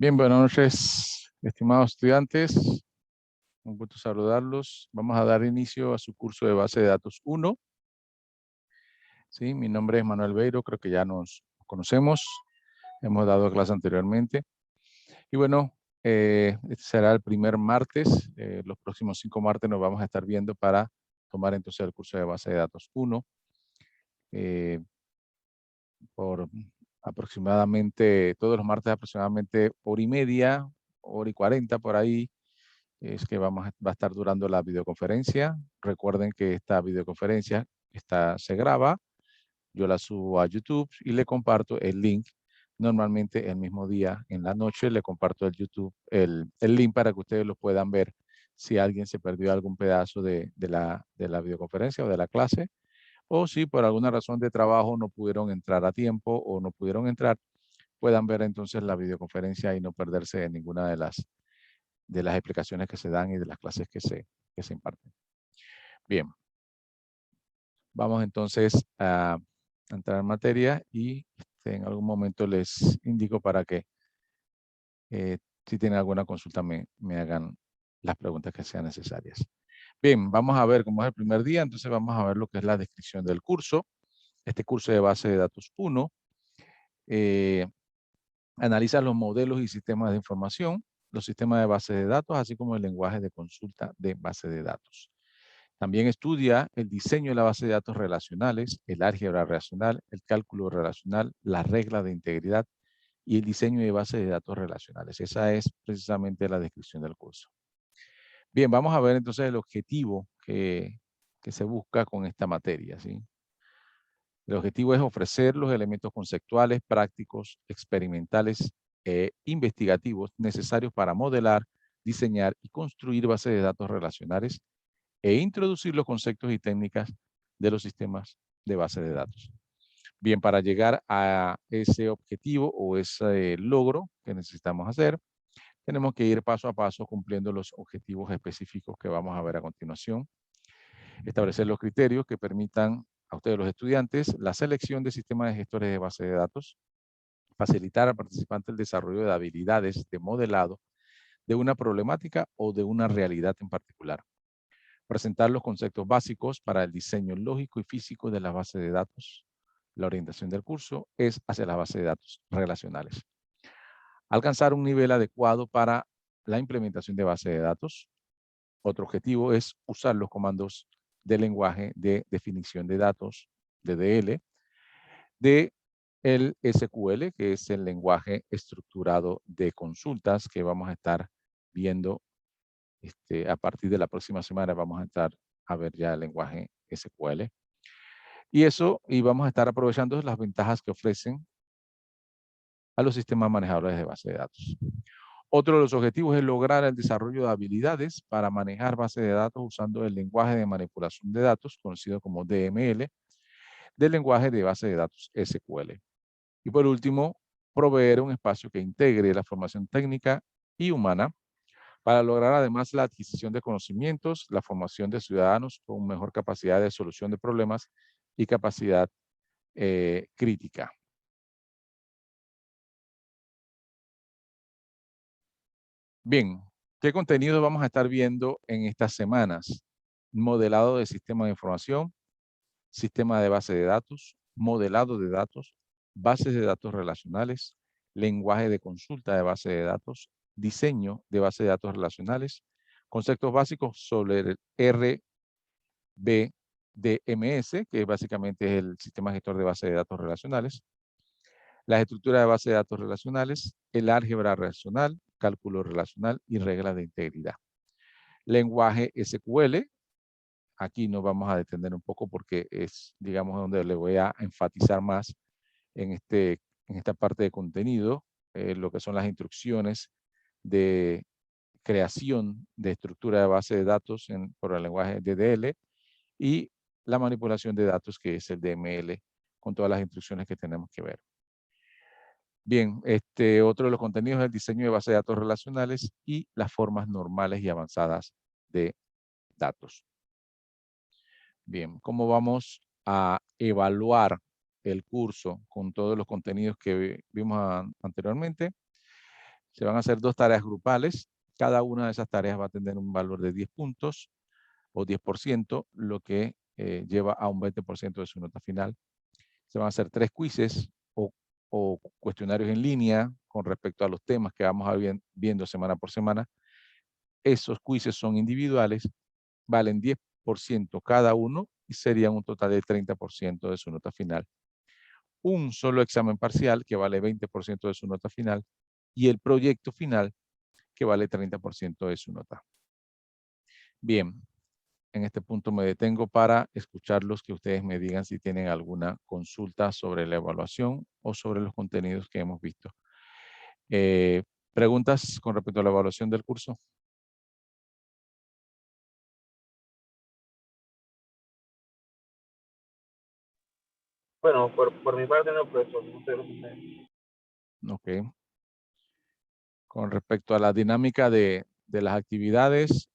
Bien, buenas noches, estimados estudiantes. Un gusto saludarlos. Vamos a dar inicio a su curso de base de datos 1. Sí, mi nombre es Manuel Beiro, creo que ya nos conocemos. Hemos dado clase anteriormente. Y bueno, este será el primer martes. Los próximos 5 martes nos vamos a estar viendo para tomar entonces el curso de base de datos 1. Por aproximadamente, todos los martes aproximadamente hora y media, hora y 40 por ahí. Es que va a estar durando la videoconferencia. Recuerden que esta videoconferencia se graba, yo la subo a YouTube y le comparto el link. Normalmente el mismo día, en la noche, le comparto el YouTube, el link para que ustedes lo puedan ver si alguien se perdió algún pedazo de la videoconferencia o de la clase, o si por alguna razón de trabajo no pudieron entrar a tiempo o no pudieron entrar, puedan ver entonces la videoconferencia y no perderse de ninguna de las explicaciones que se dan y de las clases que se imparten. Bien, vamos entonces a entrar en materia y en algún momento les indico para que si tienen alguna consulta me hagan las preguntas que sean necesarias. Bien, vamos a ver cómo es el primer día, entonces vamos a ver lo que es la descripción del curso. Este curso de base de datos 1 analiza los modelos y sistemas de información, los sistemas de base de datos, así como el lenguaje de consulta de base de datos. También estudia el diseño de la base de datos relacionales, el álgebra relacional, el cálculo relacional, las reglas de integridad y el diseño de base de datos relacionales. Esa es precisamente la descripción del curso. Bien, vamos a ver entonces el objetivo que se busca con esta materia, ¿sí? El objetivo es ofrecer los elementos conceptuales, prácticos, experimentales e investigativos necesarios para modelar, diseñar y construir bases de datos relacionales e introducir los conceptos y técnicas de los sistemas de base de datos. Bien, para llegar a ese objetivo o ese logro que necesitamos hacer, tenemos que ir paso a paso cumpliendo los objetivos específicos que vamos a ver a continuación. Establecer los criterios que permitan a ustedes los estudiantes la selección de sistemas de gestores de base de datos, facilitar al participante el desarrollo de habilidades de modelado de una problemática o de una realidad en particular. Presentar los conceptos básicos para el diseño lógico y físico de la base de datos. La orientación del curso es hacia la base de datos relacionales. Alcanzar un nivel adecuado para la implementación de base de datos. Otro objetivo es usar los comandos de lenguaje de definición de datos, DDL, de el SQL, que es el lenguaje estructurado de consultas que vamos a estar viendo a partir de la próxima semana. Vamos a entrar a ver ya el lenguaje SQL. Y vamos a estar aprovechando las ventajas que ofrecen a los sistemas manejadores de base de datos. Otro de los objetivos es lograr el desarrollo de habilidades para manejar bases de datos usando el lenguaje de manipulación de datos, conocido como DML, del lenguaje de base de datos SQL. Y por último, proveer un espacio que integre la formación técnica y humana para lograr además la adquisición de conocimientos, la formación de ciudadanos con mejor capacidad de solución de problemas y capacidad crítica. Bien, ¿qué contenido vamos a estar viendo en estas semanas? Modelado de sistema de información, sistema de base de datos, modelado de datos, bases de datos relacionales, lenguaje de consulta de base de datos, diseño de base de datos relacionales, conceptos básicos sobre el RBDMS, que básicamente es el sistema gestor de base de datos relacionales, las estructuras de base de datos relacionales, el álgebra relacional, cálculo relacional y reglas de integridad. Lenguaje SQL, aquí nos vamos a detener un poco porque es, digamos, donde le voy a enfatizar más en esta parte de contenido, lo que son las instrucciones de creación de estructura de base de datos por el lenguaje DDL y la manipulación de datos, que es el DML, con todas las instrucciones que tenemos que ver. Bien, otro de los contenidos es el diseño de base de datos relacionales y las formas normales y avanzadas de datos. Bien, ¿cómo vamos a evaluar el curso con todos los contenidos que vimos anteriormente? Se van a hacer 2 tareas grupales. Cada una de esas tareas va a tener un valor de 10 puntos o 10%, lo que lleva a un 20% de su nota final. Se van a hacer 3 quizzes o cuestionarios en línea con respecto a los temas que vamos a viendo semana por semana. Esos quizzes son individuales, valen 10% cada uno y serían un total de 30% de su nota final. Un solo examen parcial que vale 20% de su nota final y el proyecto final que vale 30% de su nota. Bien, en este punto me detengo para escucharlos, que ustedes me digan si tienen alguna consulta sobre la evaluación o sobre los contenidos que hemos visto. ¿Preguntas con respecto a la evaluación del curso? Bueno, por mi parte no, profesor. No sé lo que sea. Ok. Con respecto a la dinámica de las actividades,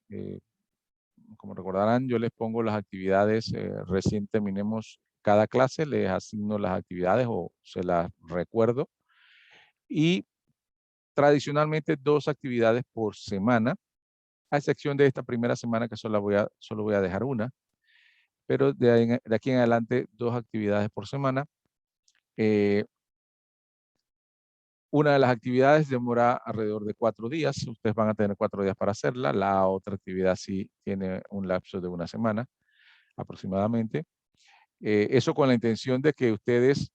como recordarán, yo les pongo las actividades, recién terminemos cada clase, les asigno las actividades o se las recuerdo. Y tradicionalmente 2 actividades por semana, a excepción de esta primera semana que solo voy a dejar una, pero de aquí en adelante 2 actividades por semana. Una de las actividades demora alrededor de 4 días, ustedes van a tener 4 días para hacerla, la otra actividad sí tiene un lapso de 1 semana aproximadamente. Eso con la intención de que ustedes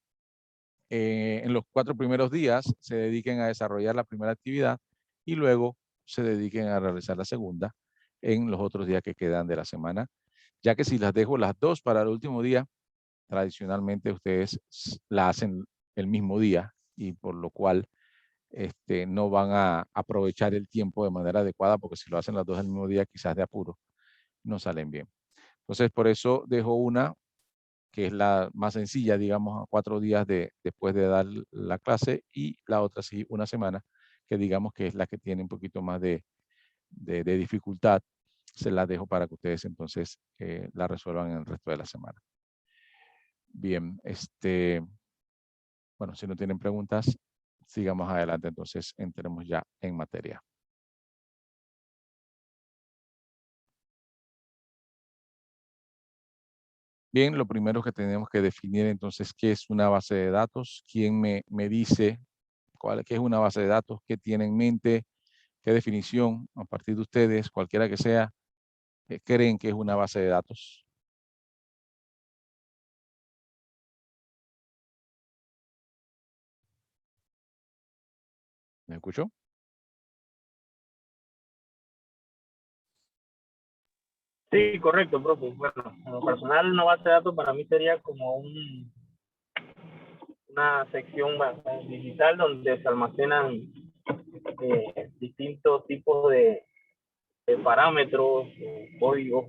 en los 4 primeros días se dediquen a desarrollar la primera actividad y luego se dediquen a realizar la segunda en los otros días que quedan de la semana, ya que si las dejo las 2 para el último día, tradicionalmente ustedes la hacen el mismo día y por lo cual no van a aprovechar el tiempo de manera adecuada, porque si lo hacen las 2 el mismo día, quizás de apuro, no salen bien. Entonces, por eso dejo una que es la más sencilla, digamos, a 4 días después de dar la clase, y la otra sí, 1 semana, que digamos que es la que tiene un poquito más de dificultad. Se la dejo para que ustedes entonces la resuelvan en el resto de la semana. Bien, bueno, si no tienen preguntas, sigamos adelante, entonces entremos ya en materia. Bien, lo primero que tenemos que definir entonces qué es una base de datos. ¿Quién me dice qué es una base de datos? ¿Qué tiene en mente? ¿Qué definición, a partir de ustedes, cualquiera que sea, creen que es una base de datos? ¿Me escuchó? Sí, correcto, profe. Bueno, en lo personal, una base de datos para mí sería como una sección digital donde se almacenan distintos tipos de parámetros, códigos,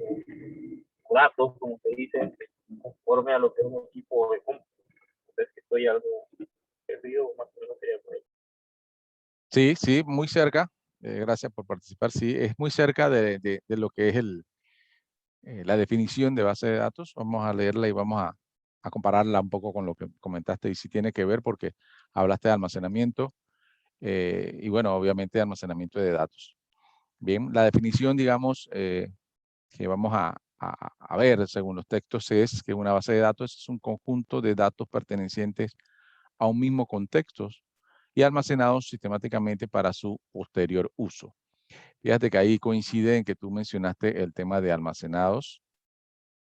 o datos, como se dice, conforme a lo que es un equipo de cómputo. Entonces, estoy algo perdido, más o menos sería por ahí. Sí, sí, muy cerca. Gracias por participar. Sí, es muy cerca de lo que es la definición de base de datos. Vamos a leerla y vamos a compararla un poco con lo que comentaste y si tiene que ver porque hablaste de almacenamiento y bueno, obviamente de almacenamiento de datos. Bien, la definición, digamos, que vamos a ver según los textos es que una base de datos es un conjunto de datos pertenecientes a un mismo contexto y almacenados sistemáticamente para su posterior uso. Fíjate que ahí coincide en que tú mencionaste el tema de almacenados.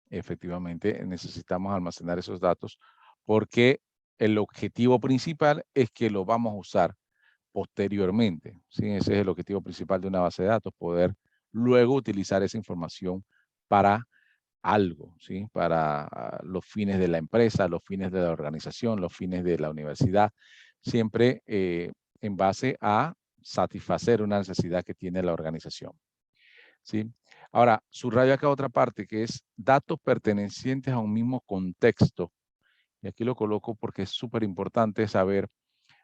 Efectivamente, necesitamos almacenar esos datos porque el objetivo principal es que lo vamos a usar posteriormente. ¿Sí? Ese es el objetivo principal de una base de datos, poder luego utilizar esa información para algo, ¿sí? Para los fines de la empresa, los fines de la organización, los fines de la universidad, siempre en base a satisfacer una necesidad que tiene la organización. ¿Sí? Ahora, subrayo acá otra parte que es datos pertenecientes a un mismo contexto. Y aquí lo coloco porque es súper importante saber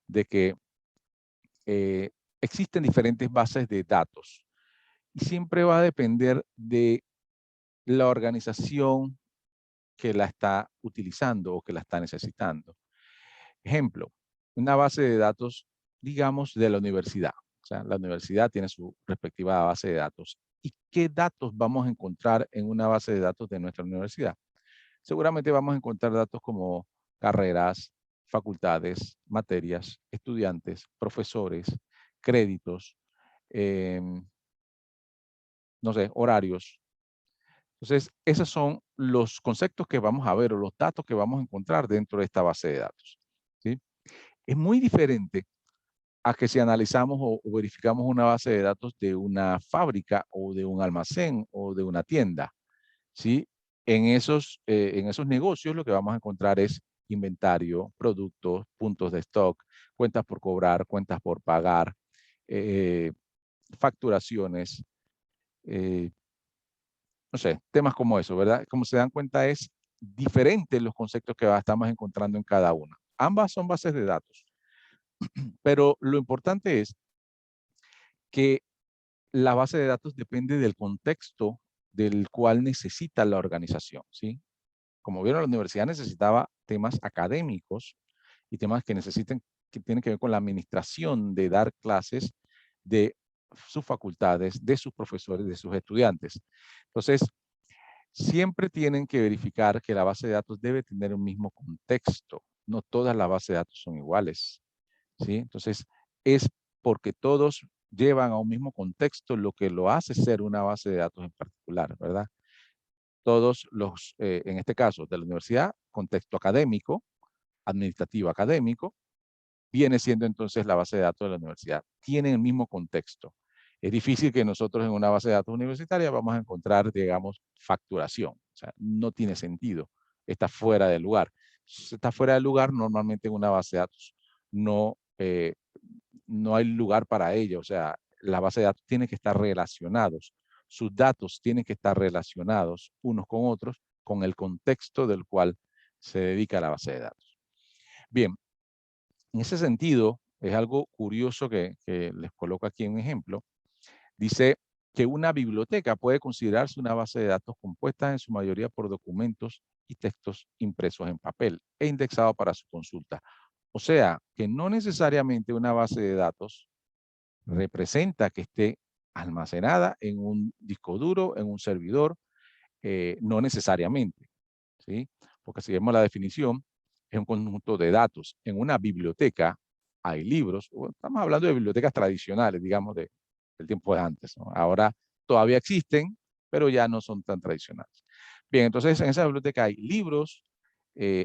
de que existen diferentes bases de datos y siempre va a depender de la organización que la está utilizando o que la está necesitando. Ejemplo, una base de datos, digamos, de la universidad. sea, la universidad tiene su respectiva base de datos. ¿Y qué datos vamos a encontrar en una base de datos de nuestra universidad? Seguramente vamos a encontrar datos como carreras, facultades, materias, estudiantes, profesores, créditos, no sé, horarios. Entonces, esos son los conceptos que vamos a ver o los datos que vamos a encontrar dentro de esta base de datos, ¿sí? Es muy diferente a que si analizamos o verificamos una base de datos de una fábrica o de un almacén o de una tienda, ¿sí? En esos negocios lo que vamos a encontrar es inventario, productos, puntos de stock, cuentas por cobrar, cuentas por pagar, eh, facturaciones, eh, no sé, temas como eso, ¿verdad? Como se dan cuenta es diferente los conceptos que estamos encontrando en cada una. Ambas son bases de datos, pero lo importante es que la base de datos depende del contexto del cual necesita la organización, ¿sí? Como vieron, la universidad necesitaba temas académicos y temas que tienen que ver con la administración de dar clases de sus facultades, de sus profesores, de sus estudiantes. Entonces, siempre tienen que verificar que la base de datos debe tener un mismo contexto. No todas las bases de datos son iguales, ¿sí? Entonces, es porque todos llevan a un mismo contexto lo que lo hace ser una base de datos en particular, ¿verdad? Todos los, en este caso, de la universidad, contexto académico, administrativo académico, viene siendo entonces la base de datos de la universidad. Tienen el mismo contexto. Es difícil que nosotros en una base de datos universitaria vamos a encontrar, digamos, facturación. O sea, no tiene sentido. Está fuera del lugar. Si está fuera del lugar, normalmente en una base de datos no, no hay lugar para ello. O sea, la base de datos tiene que estar relacionados. Sus datos tienen que estar relacionados unos con otros con el contexto del cual se dedica la base de datos. Bien, en ese sentido, es algo curioso que les coloco aquí un ejemplo. Dice que una biblioteca puede considerarse una base de datos compuesta en su mayoría por documentos y textos impresos en papel e indexados para su consulta. O sea, que no necesariamente una base de datos representa que esté almacenada en un disco duro, en un servidor, no necesariamente, ¿sí? Porque si vemos la definición, es un conjunto de datos. En una biblioteca hay libros, estamos hablando de bibliotecas tradicionales, digamos, del tiempo de antes, ¿no? Ahora todavía existen, pero ya no son tan tradicionales. Bien, entonces en esa biblioteca hay libros,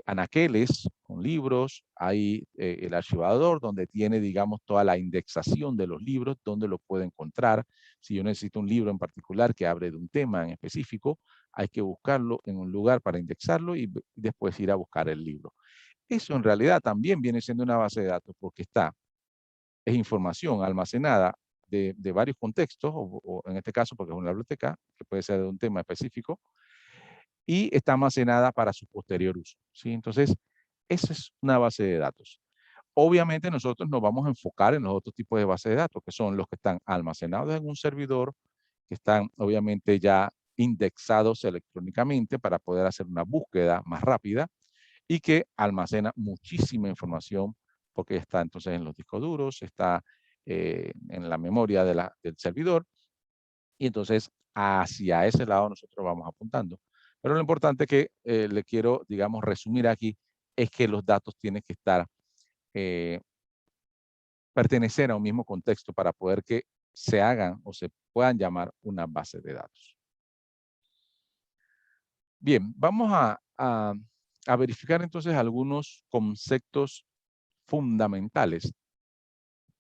anaqueles con libros, hay el archivador donde tiene, digamos, toda la indexación de los libros, donde lo puedo encontrar. Si yo necesito un libro en particular que hable de un tema en específico, hay que buscarlo en un lugar para indexarlo y después ir a buscar el libro. Eso en realidad también viene siendo una base de datos porque es información almacenada de varios contextos, o en este caso porque es una biblioteca, que puede ser de un tema específico, y está almacenada para su posterior uso, ¿sí? Entonces, esa es una base de datos. Obviamente nosotros nos vamos a enfocar en los otros tipos de bases de datos, que son los que están almacenados en un servidor, que están obviamente ya indexados electrónicamente para poder hacer una búsqueda más rápida y que almacena muchísima información porque está entonces en los discos duros, está en la memoria del servidor y entonces hacia ese lado nosotros vamos apuntando. Pero lo importante que le quiero, digamos, resumir aquí es que los datos tienen que estar, eh, pertenecer a un mismo contexto para poder que se hagan o se puedan llamar una base de datos. Bien, vamos a verificar entonces algunos conceptos fundamentales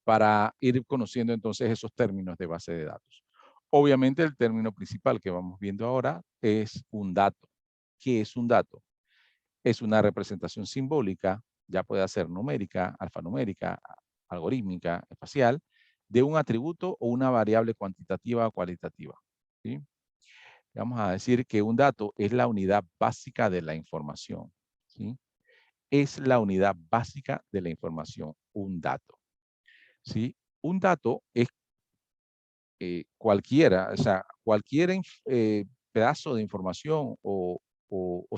para ir conociendo entonces esos términos de base de datos. Obviamente el término principal que vamos viendo ahora es un dato. ¿Qué es un dato? Es una representación simbólica, ya puede ser numérica, alfanumérica, algorítmica, espacial, de un atributo o una variable cuantitativa o cualitativa, ¿sí? Vamos a decir que un dato es la unidad básica de la información, ¿sí? Es la unidad básica de la información, un dato, ¿sí? Un dato es cualquiera, o sea, cualquier pedazo de información o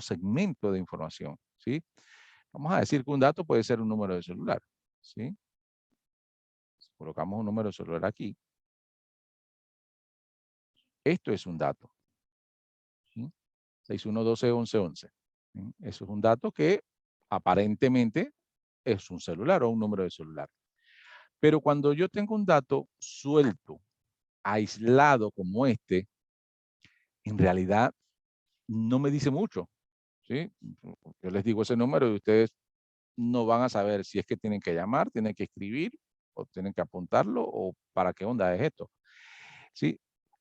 segmento de información, ¿sí? Vamos a decir que un dato puede ser un número de celular, ¿sí? colocamos un número de celular aquí. Esto es un dato. ¿Sí? 61121111. ¿Sí? Eso es un dato que aparentemente es un celular o un número de celular. Pero cuando yo tengo un dato suelto, aislado como este, en realidad no me dice mucho. ¿Sí? Yo les digo ese número y ustedes no van a saber si es que tienen que llamar, tienen que escribir o tienen que apuntarlo o para qué onda es esto. ¿Sí?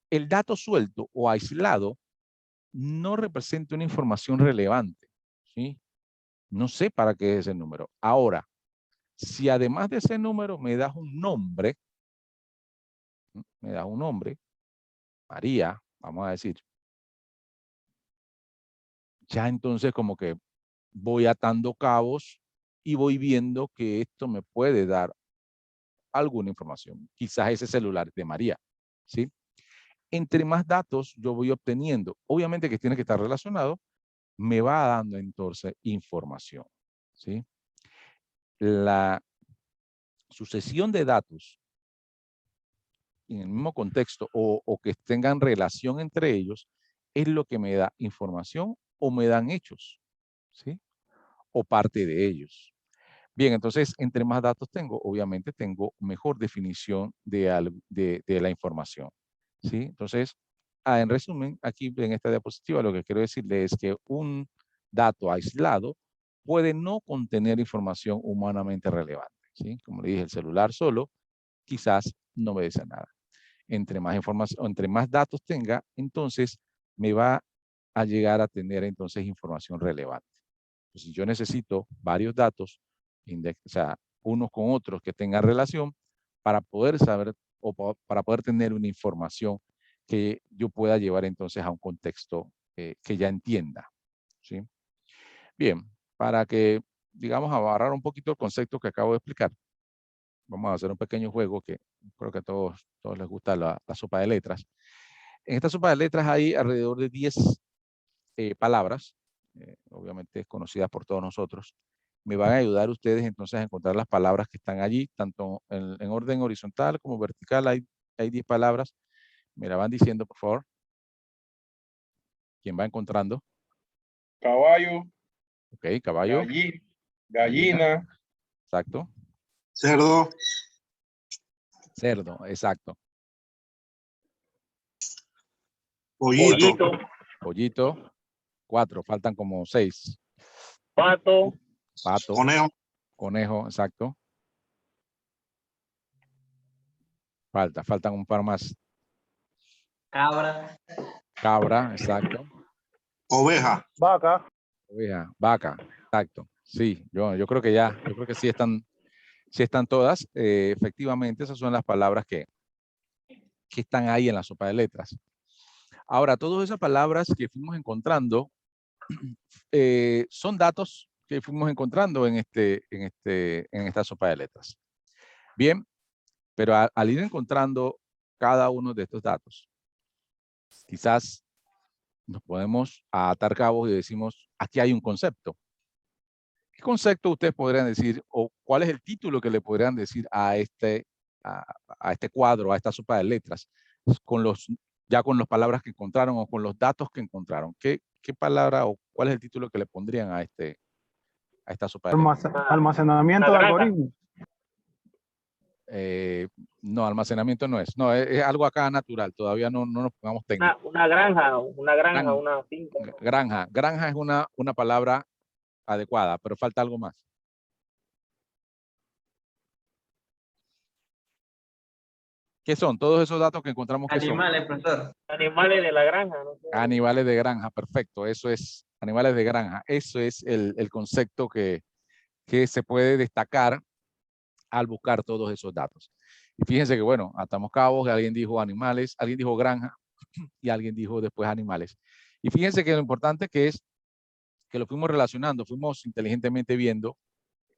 El dato suelto o aislado no representa una información relevante. ¿Sí? No sé para qué es ese número. Ahora, si además de ese número me das un nombre, María, vamos a decir, ya entonces como que voy atando cabos y voy viendo que esto me puede dar alguna información. Quizás ese celular de María, ¿sí? Entre más datos yo voy obteniendo, obviamente que tiene que estar relacionado, me va dando entonces información, ¿sí? La sucesión de datos en el mismo contexto o que tengan relación entre ellos es lo que me da información o me dan hechos, ¿sí? O parte de ellos. Bien, entonces, entre más datos tengo, obviamente tengo mejor definición de la información, ¿sí? Entonces, en resumen, aquí en esta diapositiva lo que quiero decirle es que un dato aislado puede no contener información humanamente relevante, ¿sí? Como le dije, el celular solo quizás no me dice nada. Entre más información, entre más datos tenga, entonces me va a llegar a tener entonces información relevante. Pues si yo necesito varios datos, o sea, unos con otros que tengan relación para poder saber o para poder tener una información que yo pueda llevar entonces a un contexto que ya entienda. ¿Sí? Bien, para que, digamos, agarrar un poquito el concepto que acabo de explicar, vamos a hacer un pequeño juego que creo que a todos les gusta la sopa de letras. En esta sopa de letras hay alrededor de 10 palabras, obviamente conocidas por todos nosotros. Me van a ayudar ustedes entonces a encontrar las palabras que están allí, tanto en orden horizontal como vertical. Hay 10 palabras. Me la van diciendo, por favor. ¿Quién va encontrando? Caballo. Ok, caballo. Gallina. Exacto. Cerdo. Cerdo, exacto. Pollito. Pollito. 4, faltan como 6. Pato. Pato. Conejo. Conejo, exacto. Faltan un par más. Cabra. Cabra, exacto. Oveja. Vaca. Oveja, vaca, exacto. Sí, yo creo que ya, yo creo que sí están todas. Efectivamente, esas son las palabras que están ahí en la sopa de letras. Ahora, todas esas palabras que fuimos encontrando son datos que fuimos encontrando en esta sopa de letras. Bien, pero al ir encontrando cada uno de estos datos, quizás nos podemos atar cabos y decimos, aquí hay un concepto. ¿Qué concepto ustedes podrían decir o cuál es el título que le podrían decir a este cuadro, a esta sopa de letras, ya con las palabras que encontraron o con los datos que encontraron? ¿Qué palabra o cuál es el título que le pondrían a esta sopa de letras? Almacenamiento de algoritmos. No, almacenamiento no es. No, es algo acá natural. Todavía no nos pongamos técnicos. Una granja, una finca. Granja. Granja es una palabra adecuada, pero falta algo más. ¿Qué son? Todos esos datos que encontramos que son. Animales, profesor. Animales de la granja. No sé. Animales de granja, perfecto. Eso es, animales de granja. Eso es el concepto que se puede destacar al buscar todos esos datos. Y fíjense que, bueno, atamos cabos, alguien dijo animales, alguien dijo granja y alguien dijo después animales. Y fíjense que lo importante que es que lo fuimos relacionando, fuimos inteligentemente viendo.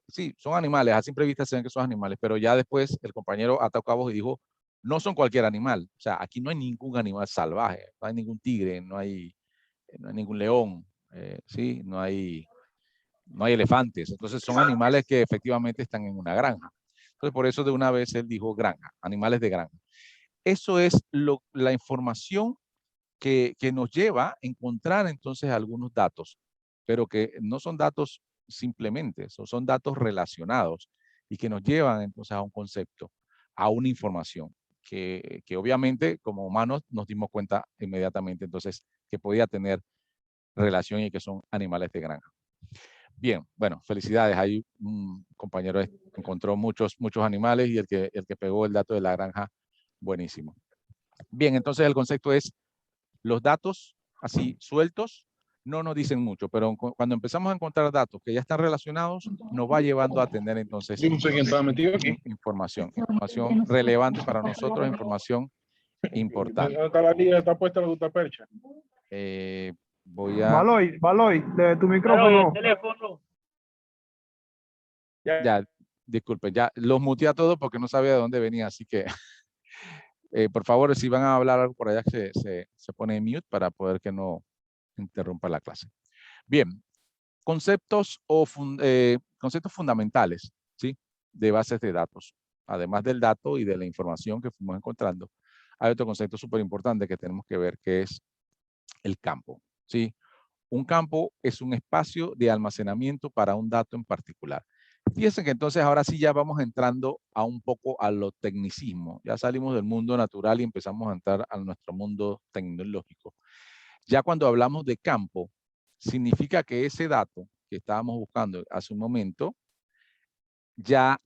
Sí, son animales, a simple vista se ven que son animales, pero ya después el compañero ató cabos y dijo, no son cualquier animal. O sea, aquí no hay ningún animal salvaje, no hay ningún tigre, no hay ningún león, ¿sí? No hay elefantes. Entonces son animales que efectivamente están en una granja. Entonces, por eso de una vez él dijo granja, animales de granja. Eso es la información que nos lleva a encontrar entonces algunos datos, pero que no son datos simplemente, son datos relacionados y que nos llevan entonces a un concepto, a una información que obviamente como humanos nos dimos cuenta inmediatamente entonces que podía tener relación y que son animales de granja. Bien, bueno, felicidades. Ahí un compañero encontró muchos animales y el que pegó el dato de la granja, buenísimo. Bien, entonces el concepto es los datos así sueltos no nos dicen mucho, pero cuando empezamos a encontrar datos que ya están relacionados, nos va llevando a tener entonces Yo no sé quién estaba metido aquí. información relevante para nosotros, información importante. ¿Dónde está la liga? ¿Está puesta la duta percha? Voy a... Valoy, de tu Pero micrófono. el teléfono. Ya, disculpen, ya los muteé a todos porque no sabía de dónde venía, así que por favor, si van a hablar algo por allá, se pone en mute para poder que no interrumpa la clase. Bien, conceptos conceptos fundamentales, ¿sí? De bases de datos. Además del dato y de la información que fuimos encontrando, hay otro concepto súper importante que tenemos que ver, que es el campo, ¿sí? Un campo es un espacio de almacenamiento para un dato en particular. Fíjense que entonces ahora sí ya vamos entrando a un poco a lo tecnicismo. Ya salimos del mundo natural y empezamos a entrar a nuestro mundo tecnológico. Ya cuando hablamos de campo, significa que ese dato que estábamos buscando hace un momento, ya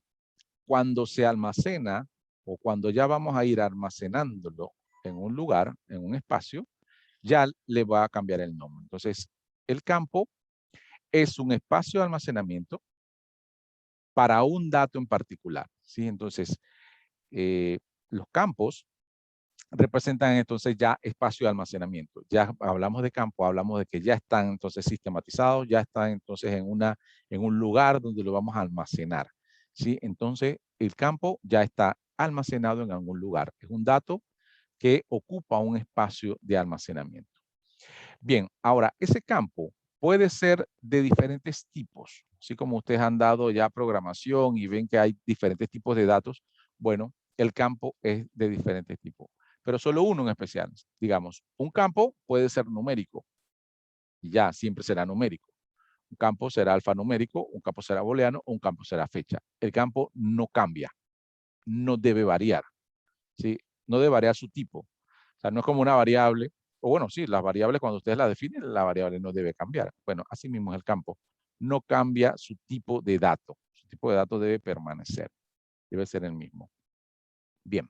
cuando se almacena o cuando ya vamos a ir almacenándolo en un lugar, en un espacio, ya le va a cambiar el nombre. Entonces, el campo es un espacio de almacenamiento para un dato en particular, ¿sí? Entonces, los campos representan entonces ya espacio de almacenamiento. Ya hablamos de campo, hablamos de que ya están entonces sistematizados, ya están entonces en un lugar donde lo vamos a almacenar, ¿sí? Entonces, el campo ya está almacenado en algún lugar. Es un dato que ocupa un espacio de almacenamiento. Bien, ahora, ese campo puede ser de diferentes tipos. Así como ustedes han dado ya programación y ven que hay diferentes tipos de datos, bueno, el campo es de diferentes tipos. Pero solo uno en especial. Digamos, un campo puede ser numérico. Y ya, siempre será numérico. Un campo será alfanumérico, un campo será booleano, un campo será fecha. El campo no cambia, no debe variar, ¿sí? No debe variar su tipo. O sea, no es como una variable, o bueno, sí, las variables cuando ustedes las definen, la variable no debe cambiar. Bueno, así mismo es el campo. No cambia su tipo de dato. Su tipo de dato debe permanecer. Debe ser el mismo. Bien.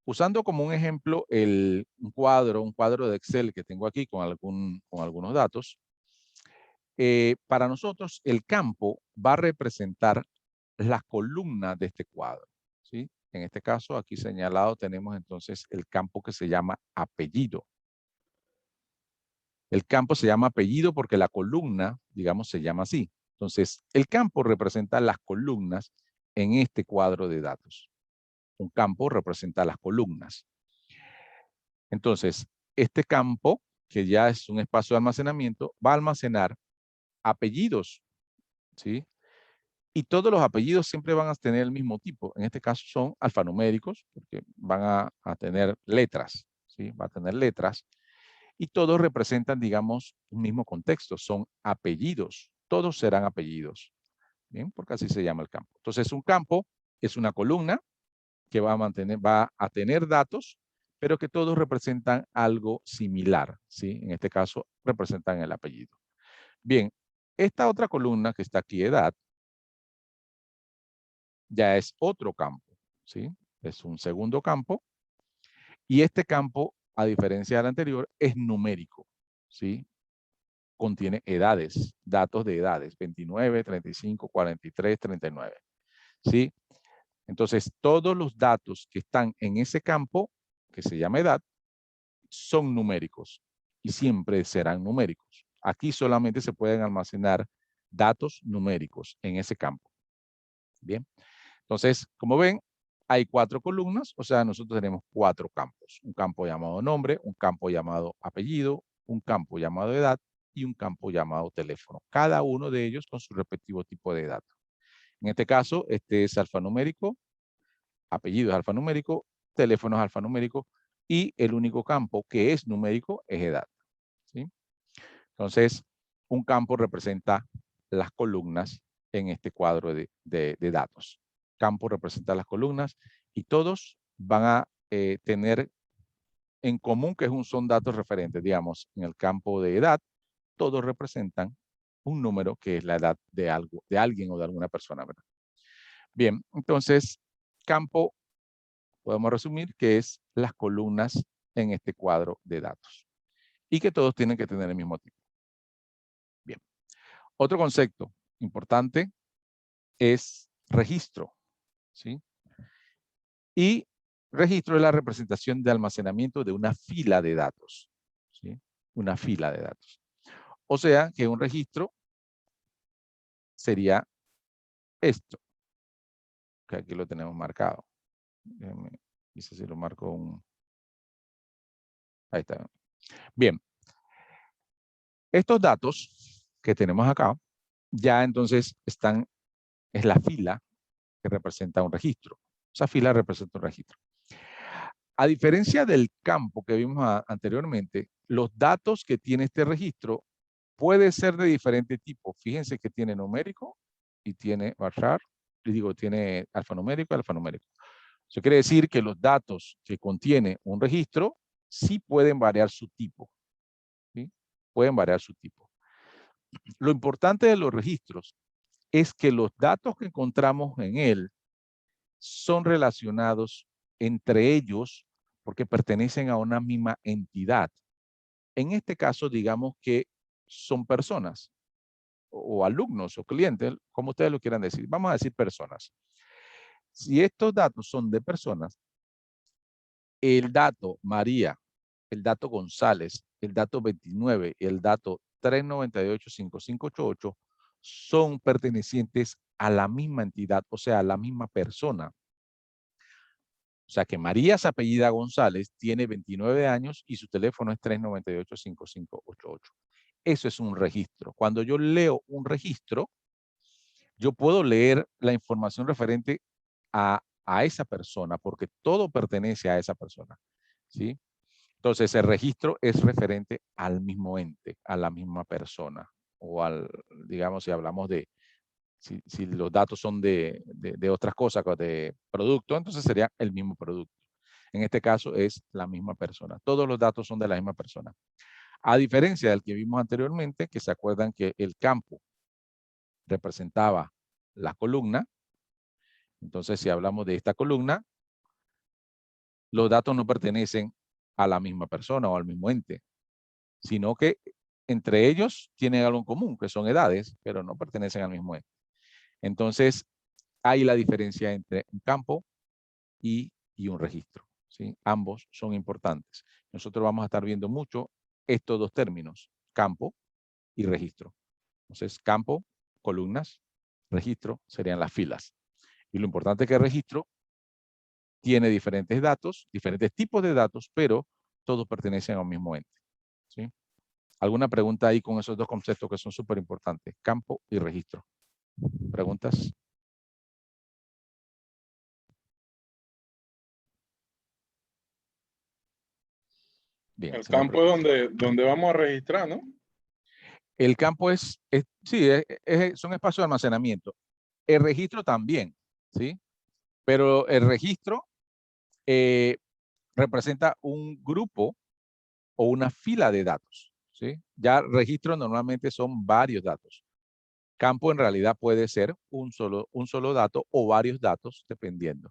Usando como un ejemplo un cuadro de Excel que tengo aquí con algunos datos, para nosotros el campo va a representar las columnas de este cuadro, ¿sí? En este caso, aquí señalado, tenemos entonces el campo que se llama apellido. El campo se llama apellido porque la columna, digamos, se llama así. Entonces, el campo representa las columnas en este cuadro de datos. Un campo representa las columnas. Entonces, este campo, que ya es un espacio de almacenamiento, va a almacenar apellidos, ¿sí? Y todos los apellidos siempre van a tener el mismo tipo. En este caso son alfanuméricos, porque van a tener letras, ¿sí? Va a tener letras. Y todos representan, digamos, un mismo contexto. Son apellidos. Todos serán apellidos. Bien, porque así se llama el campo. Entonces, un campo es una columna que va a tener datos, pero que todos representan algo similar, ¿sí? En este caso, representan el apellido. Bien, esta otra columna que está aquí, edad, ya es otro campo, ¿sí? Es un segundo campo. Y este campo, a diferencia del anterior, es numérico, ¿sí? Contiene edades, datos de edades, 29, 35, 43, 39, ¿sí? Entonces, todos los datos que están en ese campo, que se llama edad, son numéricos y siempre serán numéricos. Aquí solamente se pueden almacenar datos numéricos en ese campo. Bien. Entonces, como ven, hay 4 columnas, o sea, nosotros tenemos 4 campos. Un campo llamado nombre, un campo llamado apellido, un campo llamado edad y un campo llamado teléfono. Cada uno de ellos con su respectivo tipo de datos. En este caso, este es alfanumérico, apellido es alfanumérico, teléfono es alfanumérico y el único campo que es numérico es edad. ¿Sí? Entonces, un campo representa las columnas en este cuadro de datos. Campo representa las columnas y todos van a tener en común que son datos referentes. Digamos, en el campo de edad, todos representan un número que es la edad de algo, de alguien o de alguna persona, ¿verdad? Bien, entonces, campo, podemos resumir que es las columnas en este cuadro de datos. Y que todos tienen que tener el mismo tipo. Bien. Otro concepto importante es registro, ¿sí? Y registro es la representación de almacenamiento de una fila de datos, ¿sí? Una fila de datos. O sea, que un registro sería esto, que aquí lo tenemos marcado. Déjenme, quizás si lo marco un... Ahí está. Bien. Estos datos que tenemos acá, ya entonces es la fila que representa un registro. Esa fila representa un registro. A diferencia del campo que vimos anteriormente, los datos que tiene este registro puede ser de diferente tipo. Fíjense que tiene numérico y tiene varchar, y digo, tiene alfanumérico y alfanumérico. Eso quiere decir que los datos que contiene un registro sí pueden variar su tipo. ¿Sí? Pueden variar su tipo. Lo importante de los registros es que los datos que encontramos en él son relacionados entre ellos porque pertenecen a una misma entidad. En este caso, digamos que son personas o alumnos o clientes, como ustedes lo quieran decir. Vamos a decir personas. Si estos datos son de personas, el dato María, el dato González, el dato 29 y el dato 3985588 son pertenecientes a la misma entidad, o sea, a la misma persona. O sea que María, su apellida González, tiene 29 años y su teléfono es 3985588. Eso es un registro. Cuando yo leo un registro, yo puedo leer la información referente a esa persona, porque todo pertenece a esa persona. ¿Sí? Entonces, el registro es referente al mismo ente, a la misma persona. O al, digamos, si hablamos de, si los datos son de otras cosas, de producto, entonces sería el mismo producto. En este caso es la misma persona. Todos los datos son de la misma persona. A diferencia del que vimos anteriormente, que se acuerdan que el campo representaba la columna. Entonces, si hablamos de esta columna, los datos no pertenecen a la misma persona o al mismo ente, sino que entre ellos tienen algo en común, que son edades, pero no pertenecen al mismo ente. Entonces, hay la diferencia entre un campo y un registro. ¿Sí? Ambos son importantes. Nosotros vamos a estar viendo mucho estos dos términos, campo y registro. Entonces, campo, columnas, registro serían las filas. Y lo importante es que el registro tiene diferentes datos, diferentes tipos de datos, pero todos pertenecen a un mismo ente. ¿Sí? ¿Alguna pregunta ahí con esos dos conceptos que son súper importantes? Campo y registro. ¿Preguntas? Bien. El campo es donde vamos a registrar, ¿no? El campo sí, son espacios de almacenamiento. El registro también, ¿sí? Pero el registro representa un grupo o una fila de datos, ¿sí? Ya registro normalmente son varios datos. Campo en realidad puede ser un solo dato o varios datos, dependiendo,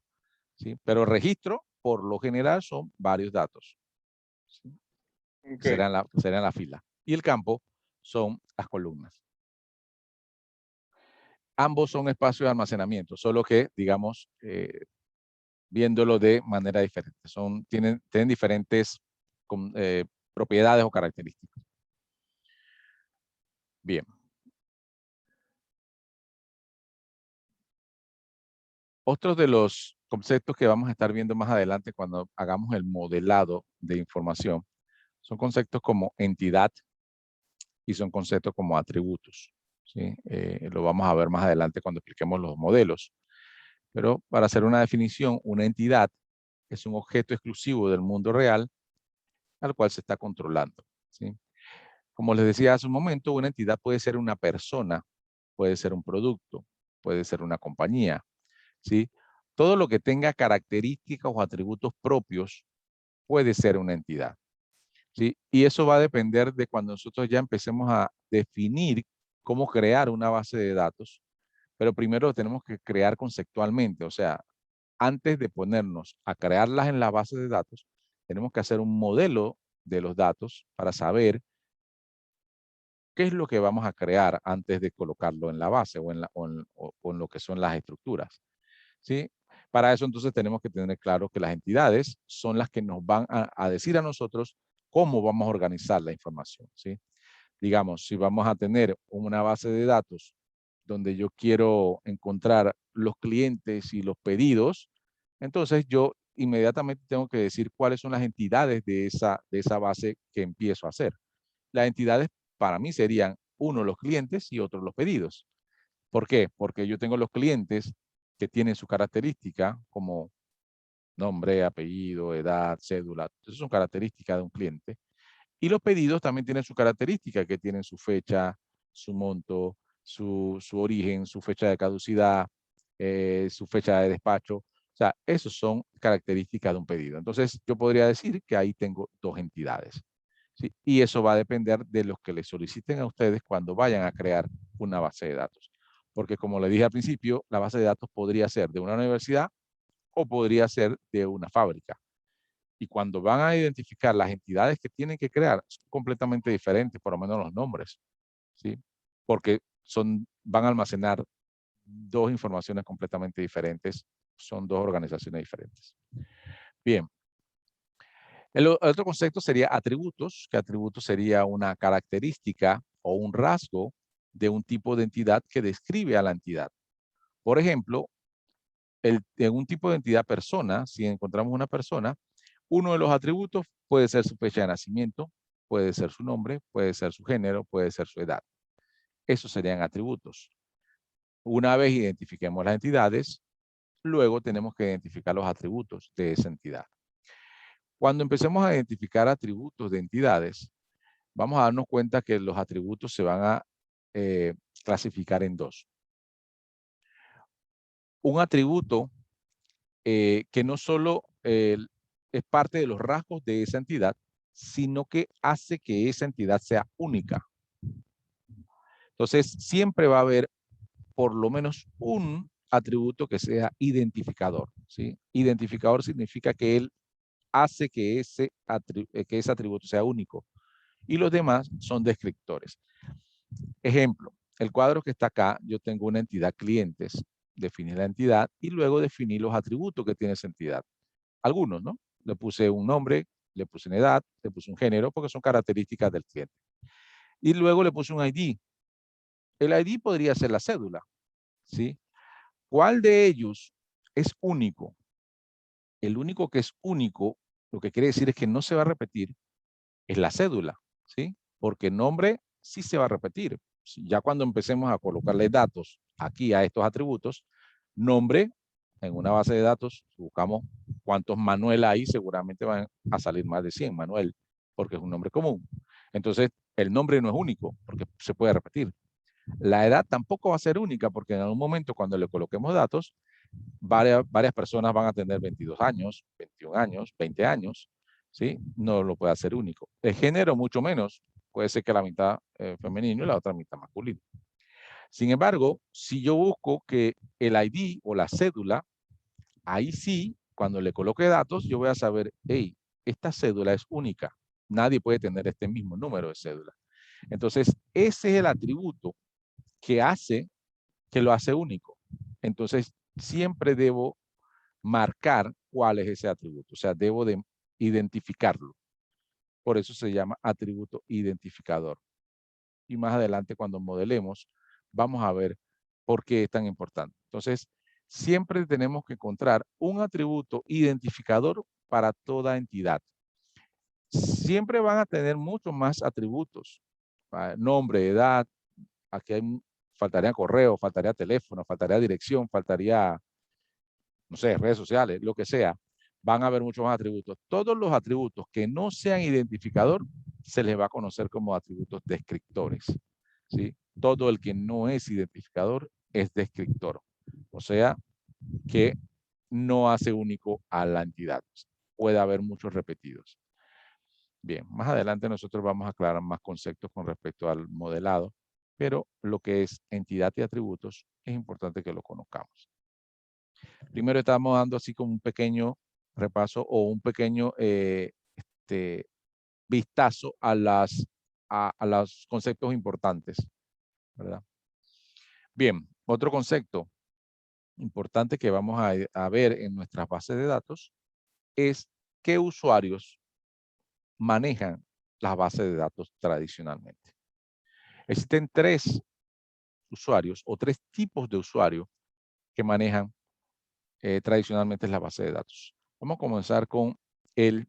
¿sí? Pero registro, por lo general, son varios datos. ¿Sí? Okay. Serán la fila. Y el campo son las columnas. Ambos son espacios de almacenamiento, solo que, digamos, viéndolo de manera diferente. Tienen diferentes propiedades o características. Bien. Otros de los conceptos que vamos a estar viendo más adelante cuando hagamos el modelado de información son conceptos como entidad y son conceptos como atributos. ¿sí? Lo vamos a ver más adelante cuando expliquemos los modelos. Pero para hacer una definición, una entidad es un objeto exclusivo del mundo real al cual se está controlando, ¿sí? Como les decía hace un momento, una entidad puede ser una persona, puede ser un producto, puede ser una compañía, ¿sí? Todo lo que tenga características o atributos propios puede ser una entidad, ¿sí? Y eso va a depender de cuando nosotros ya empecemos a definir cómo crear una base de datos, pero primero lo tenemos que crear conceptualmente, o sea, antes de ponernos a crearlas en la base de datos, tenemos que hacer un modelo de los datos para saber qué es lo que vamos a crear antes de colocarlo en la base o en lo que son las estructuras, ¿sí? Para eso entonces tenemos que tener claro que las entidades son las que nos van a decir a nosotros cómo vamos a organizar la información, ¿sí? Digamos, si vamos a tener una base de datos donde yo quiero encontrar los clientes y los pedidos, entonces yo inmediatamente tengo que decir cuáles son las entidades de esa base que empiezo a hacer. Las entidades para mí serían uno los clientes y otro los pedidos. ¿Por qué? Porque yo tengo los clientes que tienen su característica como nombre, apellido, edad, cédula. Esas son características de un cliente. Y los pedidos también tienen su característica, que tienen su fecha, su monto, su origen, su fecha de caducidad, su fecha de despacho. O sea, esas son características de un pedido. Entonces, yo podría decir que ahí tengo dos entidades, ¿sí? Y eso va a depender de los que les soliciten a ustedes cuando vayan a crear una base de datos. Porque como le dije al principio, la base de datos podría ser de una universidad o podría ser de una fábrica. Y cuando van a identificar las entidades que tienen que crear, son completamente diferentes, por lo menos los nombres, ¿sí? Porque van a almacenar dos informaciones completamente diferentes, son dos organizaciones diferentes. Bien. El otro concepto sería atributos, que atributos sería una característica o un rasgo de un tipo de entidad que describe a la entidad. Por ejemplo, en un tipo de entidad persona, si encontramos una persona, uno de los atributos puede ser su fecha de nacimiento, puede ser su nombre, puede ser su género, puede ser su edad. Esos serían atributos. Una vez identifiquemos las entidades, luego tenemos que identificar los atributos de esa entidad. Cuando empecemos a identificar atributos de entidades, vamos a darnos cuenta que los atributos se van a clasificar en dos. Un atributo que no solo es parte de los rasgos de esa entidad, sino que hace que esa entidad sea única. Entonces, siempre va a haber por lo menos un atributo que sea identificador, ¿sí? Identificador significa que él hace que ese atributo sea único. Y los demás son descriptores. Ejemplo, el cuadro que está acá, yo tengo una entidad clientes, definí la entidad y luego definí los atributos que tiene esa entidad. Algunos, ¿no? Le puse un nombre, le puse una edad, le puse un género, porque son características del cliente. Y luego le puse un ID. El ID podría ser la cédula, ¿sí? ¿Cuál de ellos es único? El único que es único, lo que quiere decir es que no se va a repetir, es la cédula, ¿sí? Porque el nombre sí se va a repetir. Ya cuando empecemos a colocarle datos aquí a estos atributos, nombre, en una base de datos, buscamos cuántos Manuel hay, seguramente van a salir más de 100 Manuel, porque es un nombre común. Entonces, el nombre no es único, porque se puede repetir. La edad tampoco va a ser única, porque en algún momento cuando le coloquemos datos, varias personas van a tener 22 años, 21 años, 20 años, ¿sí? No lo puede hacer único. El género mucho menos, puede ser que la mitad femenino y la otra mitad masculino. Sin embargo, si yo busco que el ID o la cédula, ahí sí, cuando le coloque datos, yo voy a saber, hey, esta cédula es única. Nadie puede tener este mismo número de cédula. Entonces, ese es el atributo que lo hace único. Entonces, siempre debo marcar cuál es ese atributo. O sea, debo de identificarlo. Por eso se llama atributo identificador. Y más adelante, cuando modelemos, vamos a ver por qué es tan importante. Entonces, siempre tenemos que encontrar un atributo identificador para toda entidad. Siempre van a tener muchos más atributos. Nombre, edad. Aquí hay faltaría correo, faltaría teléfono, faltaría dirección, faltaría, no sé, redes sociales, lo que sea. Van a haber muchos más atributos. Todos los atributos que no sean identificador se les va a conocer como atributos descriptores, ¿sí? Todo el que no es identificador es descriptor. O sea, que no hace único a la entidad. Puede haber muchos repetidos. Bien, más adelante nosotros vamos a aclarar más conceptos con respecto al modelado, pero lo que es entidad y atributos es importante que lo conozcamos. Primero estamos dando así como un pequeño repaso o un pequeño vistazo a los conceptos importantes, ¿verdad? Bien, otro concepto importante que vamos a ver en nuestras bases de datos es qué usuarios manejan las bases de datos tradicionalmente. Existen tres usuarios o tres tipos de usuarios que manejan tradicionalmente la base de datos. Vamos a comenzar con el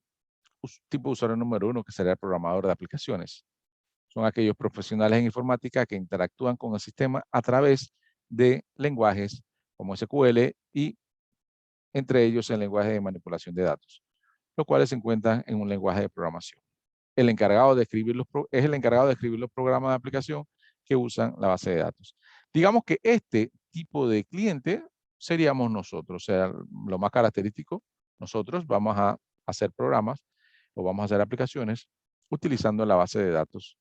tipo de usuario número 1, que sería el programador de aplicaciones. Son aquellos profesionales en informática que interactúan con el sistema a través de lenguajes como SQL y entre ellos el lenguaje de manipulación de datos, los cuales se encuentran en un lenguaje de programación. El encargado de escribir es el encargado de escribir los programas de aplicación que usan la base de datos. Digamos que este tipo de cliente seríamos nosotros, o sea, lo más característico, nosotros vamos a hacer programas o vamos a hacer aplicaciones utilizando la base de datos,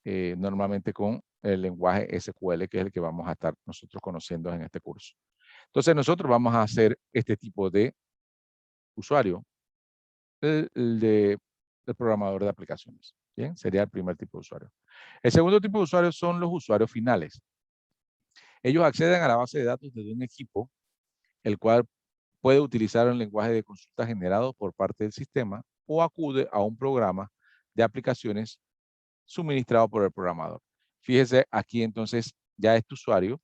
normalmente con el lenguaje SQL, que es el que vamos a estar nosotros conociendo en este curso. Entonces nosotros vamos a hacer este tipo de usuario, el programador de aplicaciones. Bien, sería el primer tipo de usuario. El segundo tipo de usuarios son los usuarios finales. Ellos acceden a la base de datos desde un equipo, el cual puede utilizar el lenguaje de consulta generado por parte del sistema o acude a un programa de aplicaciones suministrado por el programador. Fíjese aquí entonces, ya este usuario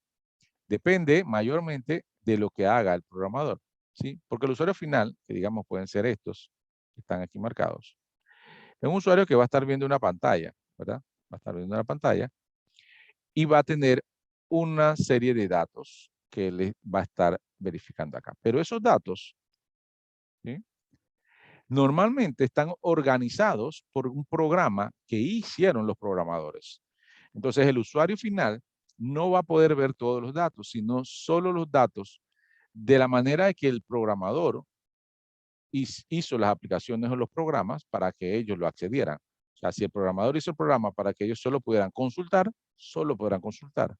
depende mayormente de lo que haga el programador, ¿sí? Porque el usuario final, que digamos pueden ser estos, que están aquí marcados, es un usuario que va a estar viendo una pantalla, ¿verdad? Va a estar viendo una pantalla y va a tener una serie de datos que le va a estar verificando acá. Pero esos datos, ¿sí?, normalmente están organizados por un programa que hicieron los programadores. Entonces el usuario final no va a poder ver todos los datos, sino solo los datos de la manera que el programador hizo las aplicaciones o los programas para que ellos lo accedieran. O sea, si el programador hizo el programa para que ellos solo pudieran consultar, solo podrán consultar.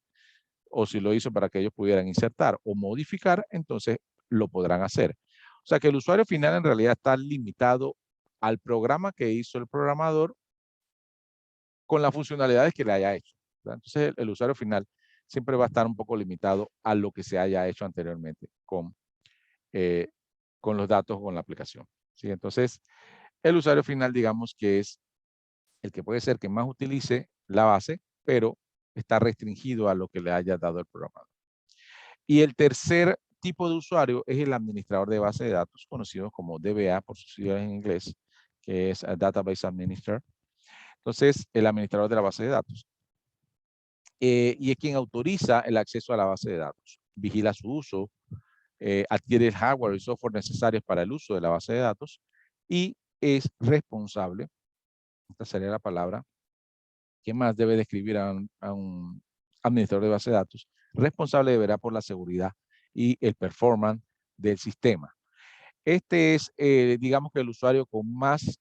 O si lo hizo para que ellos pudieran insertar o modificar, entonces lo podrán hacer. O sea que el usuario final en realidad está limitado al programa que hizo el programador con las funcionalidades que le haya hecho, ¿verdad? Entonces el usuario final siempre va a estar un poco limitado a lo que se haya hecho anteriormente con los datos con la aplicación, ¿sí? Entonces el usuario final, digamos que es el que puede ser que más utilice la base, pero está restringido a lo que le haya dado el programador. Y el tercer tipo de usuario es el administrador de base de datos, conocido como DBA por sus siglas en inglés, que es Database Administrator. Entonces, el administrador de la base de datos. Y es quien autoriza el acceso a la base de datos, vigila su uso, adquiere el hardware y software necesarios para el uso de la base de datos y es responsable, esta sería la palabra, que más debe describir a un administrador de base de datos, responsable deberá por la seguridad y el performance del sistema. Este es, digamos que el usuario con más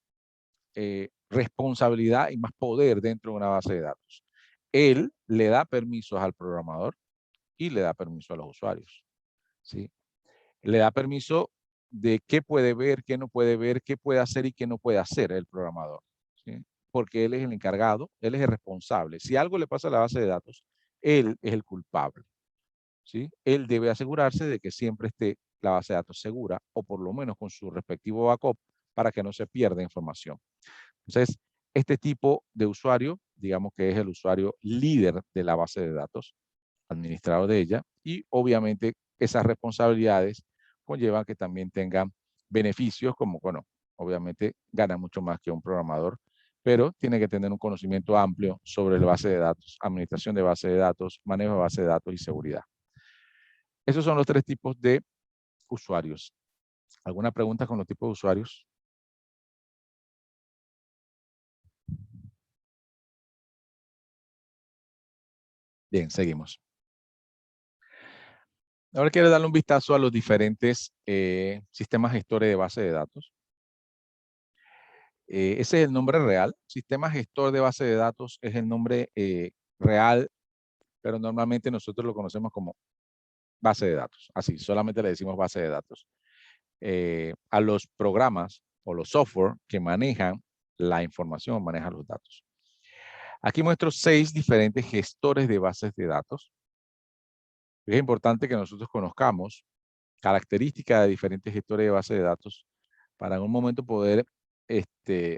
responsabilidad y más poder dentro de una base de datos. Él le da permisos al programador y le da permiso a los usuarios, ¿sí? Le da permiso de qué puede ver, qué no puede ver, qué puede hacer y qué no puede hacer el programador, ¿sí? Porque él es el encargado, él es el responsable. Si algo le pasa a la base de datos, él es el culpable, ¿sí? Él debe asegurarse de que siempre esté la base de datos segura o por lo menos con su respectivo backup para que no se pierda información. Entonces, este tipo de usuario, digamos que es el usuario líder de la base de datos, administrador de ella, y obviamente esas responsabilidades conllevan que también tengan beneficios como, bueno, obviamente gana mucho más que un programador pero tiene que tener un conocimiento amplio sobre la base de datos, administración de base de datos, manejo de base de datos y seguridad. Esos son los tres tipos de usuarios. ¿Alguna pregunta con los tipos de usuarios? Bien, seguimos. Ahora quiero darle un vistazo a los diferentes sistemas gestores de base de datos. Ese es el nombre real. Sistema gestor de base de datos es el nombre real, pero normalmente nosotros lo conocemos como base de datos. Así, solamente le decimos base de datos. A los programas o los software que manejan la información, manejan los datos. Aquí muestro 6 diferentes gestores de bases de datos. Es importante que nosotros conozcamos características de diferentes gestores de bases de datos para en un momento poder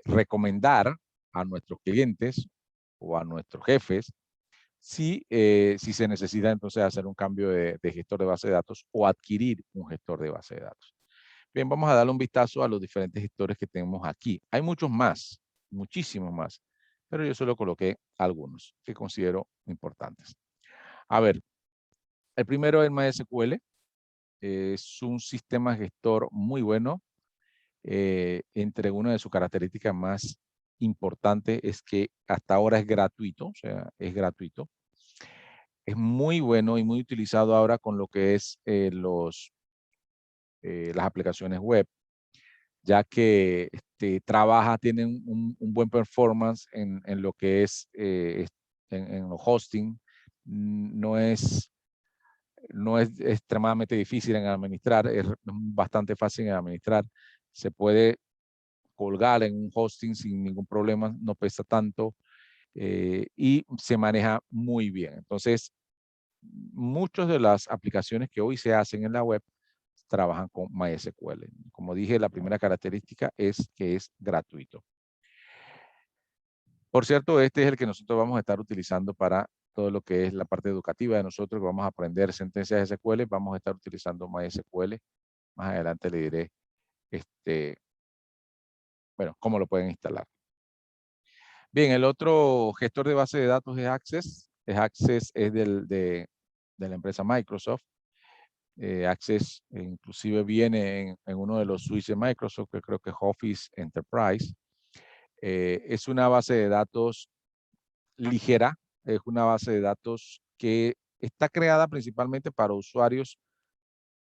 recomendar a nuestros clientes o a nuestros jefes si se necesita entonces hacer un cambio de gestor de base de datos o adquirir un gestor de base de datos. Bien, vamos a darle un vistazo a los diferentes gestores que tenemos aquí. Hay muchos más, muchísimos más, pero yo solo coloqué algunos que considero importantes. A ver, el primero es MySQL. Es un sistema gestor muy bueno. Entre una de sus características más importantes es que hasta ahora es gratuito, o sea, es gratuito. Es muy bueno y muy utilizado ahora con lo que es las aplicaciones web, ya que tiene un buen performance en lo que es en los hosting. No es extremadamente difícil en administrar, es bastante fácil en administrar. Se puede colgar en un hosting sin ningún problema, no pesa tanto y se maneja muy bien. Entonces, muchas de las aplicaciones que hoy se hacen en la web trabajan con MySQL. Como dije, la primera característica es que es gratuito. Por cierto, este es el que nosotros vamos a estar utilizando para todo lo que es la parte educativa de nosotros, que vamos a aprender sentencias SQL, vamos a estar utilizando MySQL. Más adelante le diré bueno, cómo lo pueden instalar. Bien, el otro gestor de base de datos es Access. Access es de la empresa Microsoft. Access inclusive viene en uno de los suites de Microsoft, que creo que es Office Enterprise. Es una base de datos ligera, es una base de datos que está creada principalmente para usuarios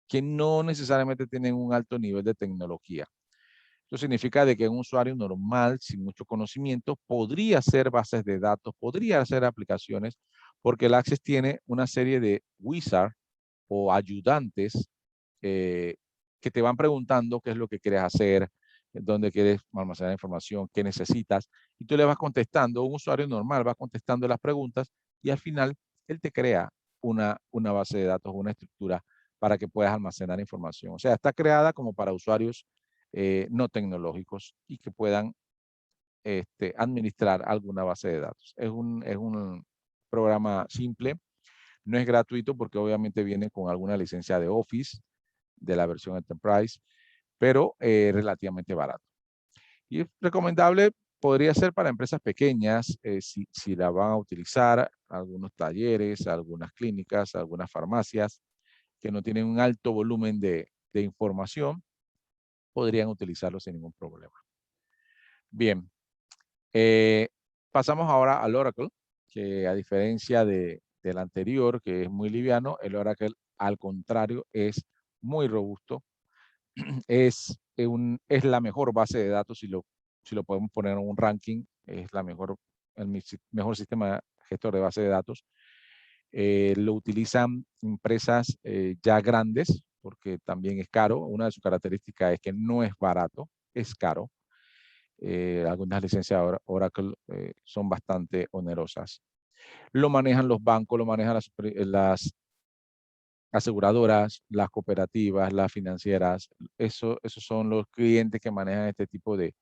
que no necesariamente tienen un alto nivel de tecnología. Eso significa de que un usuario normal, sin mucho conocimiento, podría hacer bases de datos, podría hacer aplicaciones, porque el Access tiene una serie de wizards o ayudantes que te van preguntando qué es lo que quieres hacer, dónde quieres almacenar información, qué necesitas, y tú le vas contestando. Un usuario normal va contestando las preguntas y al final él te crea una base de datos, una estructura para que puedas almacenar información. O sea, está creada como para usuarios no tecnológicos y que puedan administrar alguna base de datos. Es un programa simple, no es gratuito porque obviamente viene con alguna licencia de Office, de la versión Enterprise, pero relativamente barato. Y es recomendable, podría ser para empresas pequeñas, si la van a utilizar, algunos talleres, algunas clínicas, algunas farmacias que no tienen un alto volumen de información, podrían utilizarlo sin ningún problema. Bien, pasamos ahora al Oracle, que a diferencia del anterior, que es muy liviano, el Oracle al contrario es muy robusto. Es la mejor base de datos, si lo podemos poner en un ranking, es el mejor sistema gestor de base de datos. Lo utilizan empresas ya grandes, porque también es caro. Una de sus características es que no es barato, es caro. Algunas licencias Oracle son bastante onerosas. Lo manejan los bancos, lo manejan las aseguradoras, las cooperativas, las financieras. Esos son los clientes que manejan este tipo de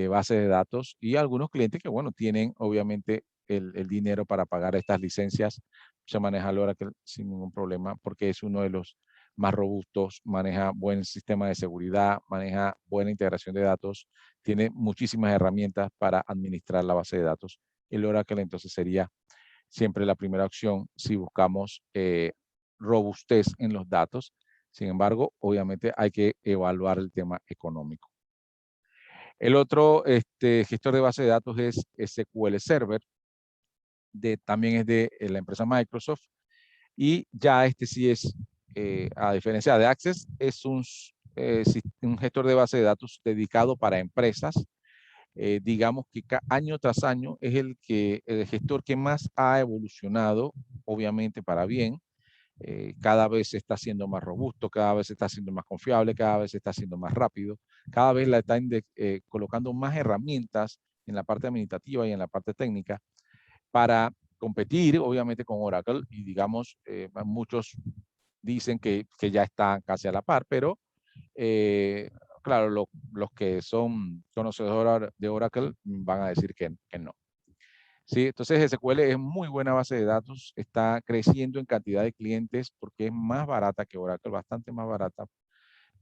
bases de datos y algunos clientes que, bueno, tienen obviamente el dinero para pagar estas licencias. Se maneja el Oracle sin ningún problema porque es uno de los más robustos, maneja buen sistema de seguridad, maneja buena integración de datos, tiene muchísimas herramientas para administrar la base de datos. El Oracle entonces sería siempre la primera opción si buscamos robustez en los datos. Sin embargo, obviamente hay que evaluar el tema económico. El otro gestor de base de datos es SQL Server, también es de la empresa Microsoft, y ya este sí es, a diferencia de Access, es un gestor de base de datos dedicado para empresas. Digamos que año tras año es el gestor que más ha evolucionado, obviamente para bien. Cada vez se está haciendo más robusto, cada vez se está haciendo más confiable, cada vez se está haciendo más rápido, cada vez la están colocando más herramientas en la parte administrativa y en la parte técnica para competir, obviamente, con Oracle. Y digamos, muchos dicen que ya están casi a la par, pero claro, los que son conocedores de Oracle van a decir que no. ¿Sí? Entonces SQL es muy buena base de datos, está creciendo en cantidad de clientes porque es más barata que Oracle, bastante más barata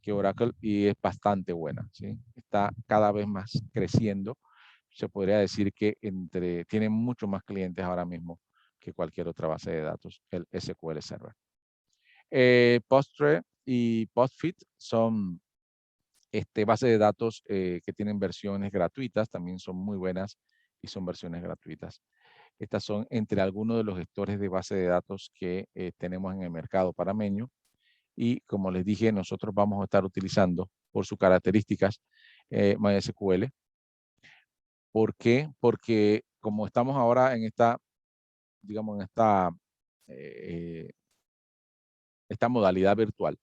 que Oracle, y es bastante buena. ¿Sí? Está cada vez más creciendo. Se podría decir que tiene mucho más clientes ahora mismo que cualquier otra base de datos, el SQL Server. Postgre y PostFit son bases de datos que tienen versiones gratuitas, también son muy buenas y son versiones gratuitas. Estas son entre algunos de los gestores de base de datos que tenemos en el mercado panameño, y como les dije, nosotros vamos a estar utilizando por sus características MySQL. ¿Por qué? Porque como estamos ahora en esta, digamos, en esta modalidad virtual,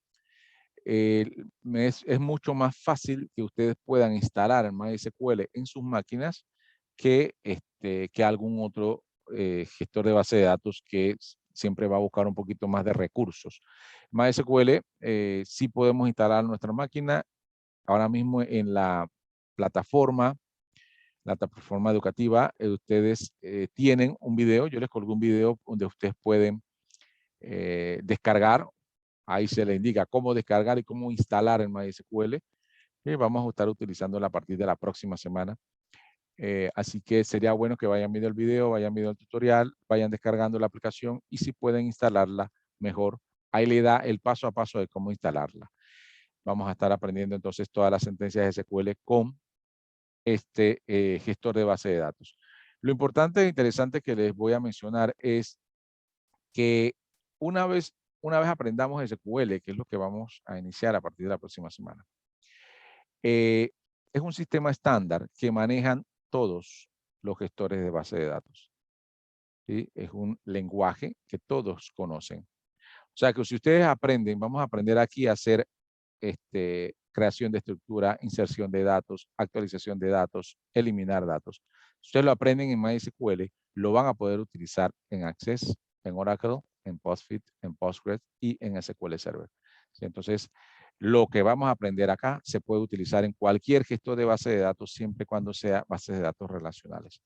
es mucho más fácil que ustedes puedan instalar MySQL en sus máquinas que algún otro gestor de base de datos que siempre va a buscar un poquito más de recursos. MySQL sí podemos instalar nuestra máquina ahora mismo en la plataforma educativa. Ustedes tienen un video, yo les colgué un video donde ustedes pueden descargar. Ahí se les indica cómo descargar y cómo instalar el MySQL. Vamos a estar utilizándola a partir de la próxima semana. Así que sería bueno que vayan viendo el video, vayan viendo el tutorial, vayan descargando la aplicación, y si pueden instalarla mejor, ahí le da el paso a paso de cómo instalarla. Vamos a estar aprendiendo entonces todas las sentencias de SQL con este gestor de base de datos. Lo importante e interesante que les voy a mencionar es que una vez aprendamos SQL, que es lo que vamos a iniciar a partir de la próxima semana, es un sistema estándar que manejan todos los gestores de base de datos. ¿Sí? Es un lenguaje que todos conocen. O sea que si ustedes aprenden, vamos a aprender aquí a hacer creación de estructura, inserción de datos, actualización de datos, eliminar datos. Si ustedes lo aprenden en MySQL, lo van a poder utilizar en Access, en Oracle, en PostFit, en Postgres y en SQL Server. ¿Sí? Entonces, lo que vamos a aprender acá se puede utilizar en cualquier gestor de base de datos siempre y cuando sea bases de datos relacionales.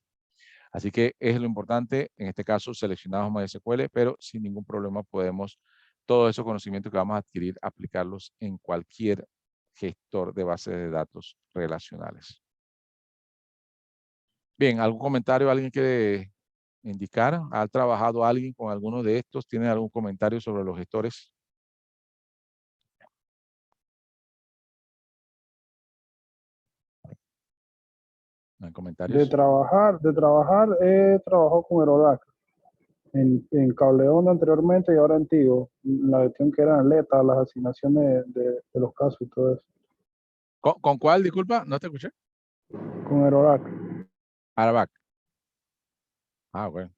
Así que es lo importante, en este caso seleccionamos MySQL, pero sin ningún problema podemos todos esos conocimientos que vamos a adquirir, aplicarlos en cualquier gestor de bases de datos relacionales. Bien, ¿algún comentario? ¿Alguien quiere indicar? ¿Ha trabajado alguien con alguno de estos? ¿Tiene algún comentario sobre los gestores? ¿No hay comentarios? De trabajar, he trabajado con el Oracle en Cable Onda anteriormente y ahora en Tigo, la gestión que eran letras, las asignaciones de los casos y todo eso. ¿Con cuál? Disculpa, no te escuché. Con el Oracle. Arabac. Bueno.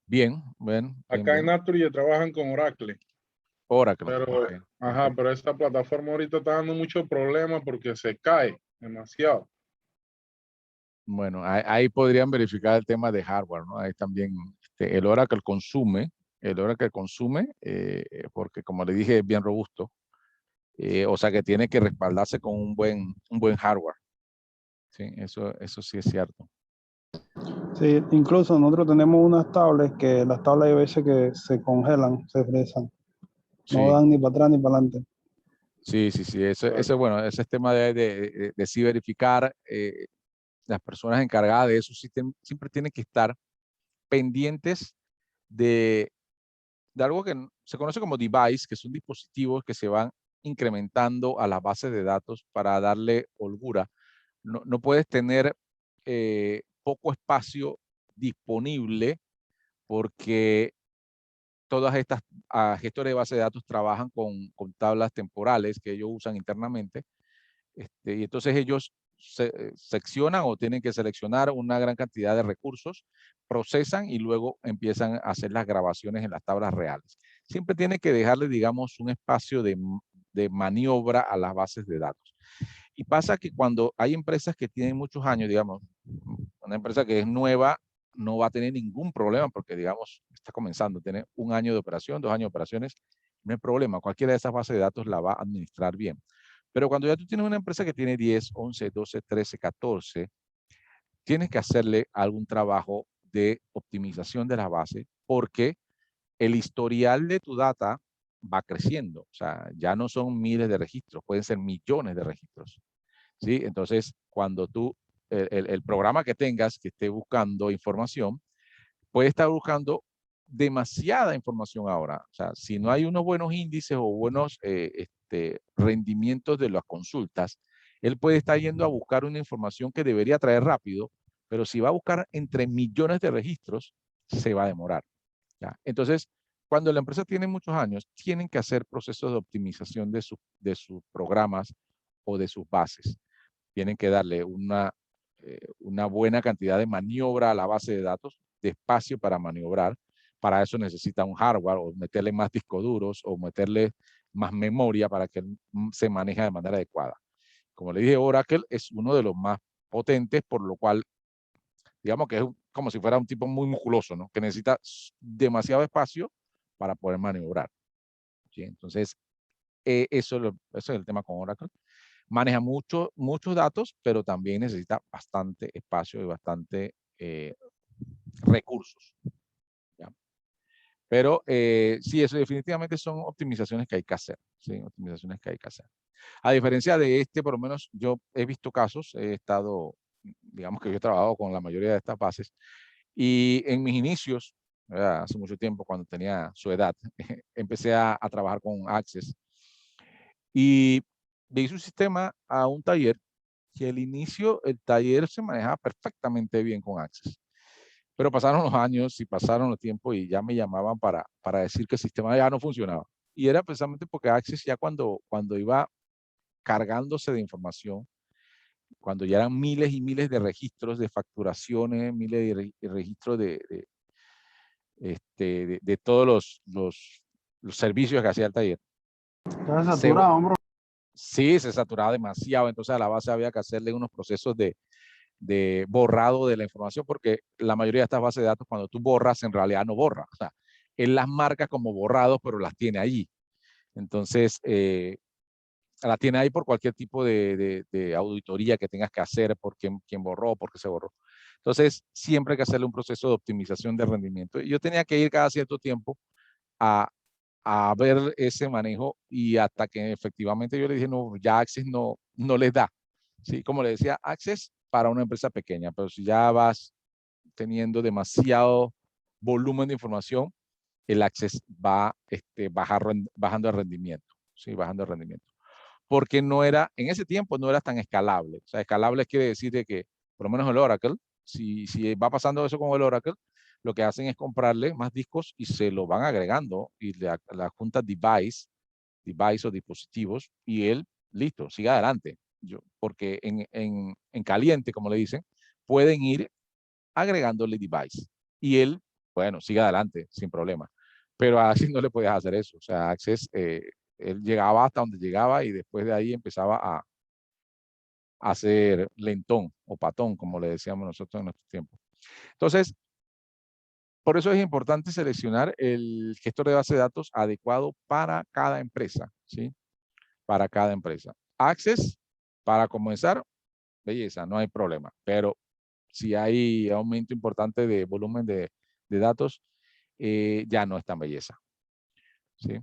Bien, bueno. Acá en Naturgy trabajan con Oracle. Oracle. Pero, Okay. ajá, pero esta plataforma ahorita está dando mucho problema porque se cae demasiado. Bueno, ahí podrían verificar el tema de hardware, ¿no? Ahí también el Oracle consume, porque como le dije, es bien robusto. O sea que tiene que respaldarse con un buen hardware. Sí, eso sí es cierto. Sí, incluso nosotros tenemos unas tablets que las tablas hay veces que se congelan, se fresan. Sí, No dan ni para atrás ni para adelante. sí. Eso, bueno, ese es tema de sí verificar. Las personas encargadas de eso siempre tienen que estar pendientes de algo que se conoce como device, que son dispositivos que se van incrementando a las bases de datos para darle holgura. No puedes tener poco espacio disponible porque todas estas gestores de base de datos trabajan con tablas temporales que ellos usan internamente. Y entonces ellos seccionan o tienen que seleccionar una gran cantidad de recursos, procesan y luego empiezan a hacer las grabaciones en las tablas reales. Siempre tiene que dejarle, digamos, un espacio de maniobra a las bases de datos. Y pasa que cuando hay empresas que tienen muchos años, digamos, una empresa que es nueva no va a tener ningún problema porque, digamos, está comenzando, tiene 1 año de operación, 2 años de operaciones, no hay problema. Cualquiera de esas bases de datos la va a administrar bien. Pero cuando ya tú tienes una empresa que tiene 10, 11, 12, 13, 14, tienes que hacerle algún trabajo de optimización de la base porque el historial de tu data va creciendo. O sea, ya no son miles de registros, pueden ser millones de registros. ¿Sí? Entonces, cuando tú, el programa que tengas que esté buscando información, puede estar buscando demasiada información ahora. O sea, si no hay unos buenos índices o buenos rendimientos de las consultas, él puede estar yendo a buscar una información que debería traer rápido, pero si va a buscar entre millones de registros, se va a demorar. ¿Ya? Entonces, cuando la empresa tiene muchos años, tienen que hacer procesos de optimización de sus programas o de sus bases. Tienen que darle una buena cantidad de maniobra a la base de datos, de espacio para maniobrar. Para eso necesita un hardware o meterle más discos duros o meterle más memoria para que se maneje de manera adecuada. Como le dije, Oracle es uno de los más potentes, por lo cual, digamos que es como si fuera un tipo muy musculoso, ¿no? Que necesita demasiado espacio para poder maniobrar. ¿Sí? Entonces, eso es el tema con Oracle. Maneja muchos datos, pero también necesita bastante espacio y bastante recursos. ¿Ya? Pero sí, eso definitivamente son optimizaciones que hay que hacer. ¿Sí? Optimizaciones que hay que hacer. A diferencia de por lo menos yo he visto casos, he estado, digamos que yo he trabajado con la mayoría de estas bases y en mis inicios, ¿verdad? Hace mucho tiempo, cuando tenía su edad, empecé a trabajar con Access y le hice un sistema a un taller que al inicio el taller se manejaba perfectamente bien con Access. Pero pasaron los años y pasaron los tiempos y ya me llamaban para decir que el sistema ya no funcionaba. Y era precisamente porque Access ya cuando iba cargándose de información, cuando ya eran miles y miles de registros de facturaciones, miles de registros de todos los servicios que hacía el taller. Está Se, saturado, bro. sí, se saturaba demasiado, entonces a la base había que hacerle unos procesos de borrado de la información, porque la mayoría de estas bases de datos, cuando tú borras, en realidad no borra. O sea, él las marca como borrados, pero las tiene allí. Entonces, la tiene ahí por cualquier tipo de auditoría que tengas que hacer, por quién borró, por qué se borró. Entonces, siempre hay que hacerle un proceso de optimización de rendimiento. Y yo tenía que ir cada cierto tiempo a ver ese manejo y hasta que efectivamente yo le dije, no, ya Access no les da. Sí, como le decía, Access para una empresa pequeña, pero si ya vas teniendo demasiado volumen de información, el Access va bajando el rendimiento, ¿sí? Bajando el rendimiento. Porque no era, en ese tiempo no era tan escalable. O sea, escalable quiere decir de que, por lo menos el Oracle, si va pasando eso con el Oracle, lo que hacen es comprarle más discos y se lo van agregando y la junta device o dispositivos y él, listo, sigue adelante. Porque en caliente, como le dicen, pueden ir agregándole device y él, bueno, sigue adelante sin problema. Pero así no le podías hacer eso. O sea, Access, él llegaba hasta donde llegaba y después de ahí empezaba a hacer lentón o patón, como le decíamos nosotros en nuestro tiempo. Entonces, por eso es importante seleccionar el gestor de base de datos adecuado para cada empresa, ¿sí? Para cada empresa. Access, para comenzar, belleza, no hay problema. Pero si hay aumento importante de volumen de datos, ya no es tan belleza, ¿sí?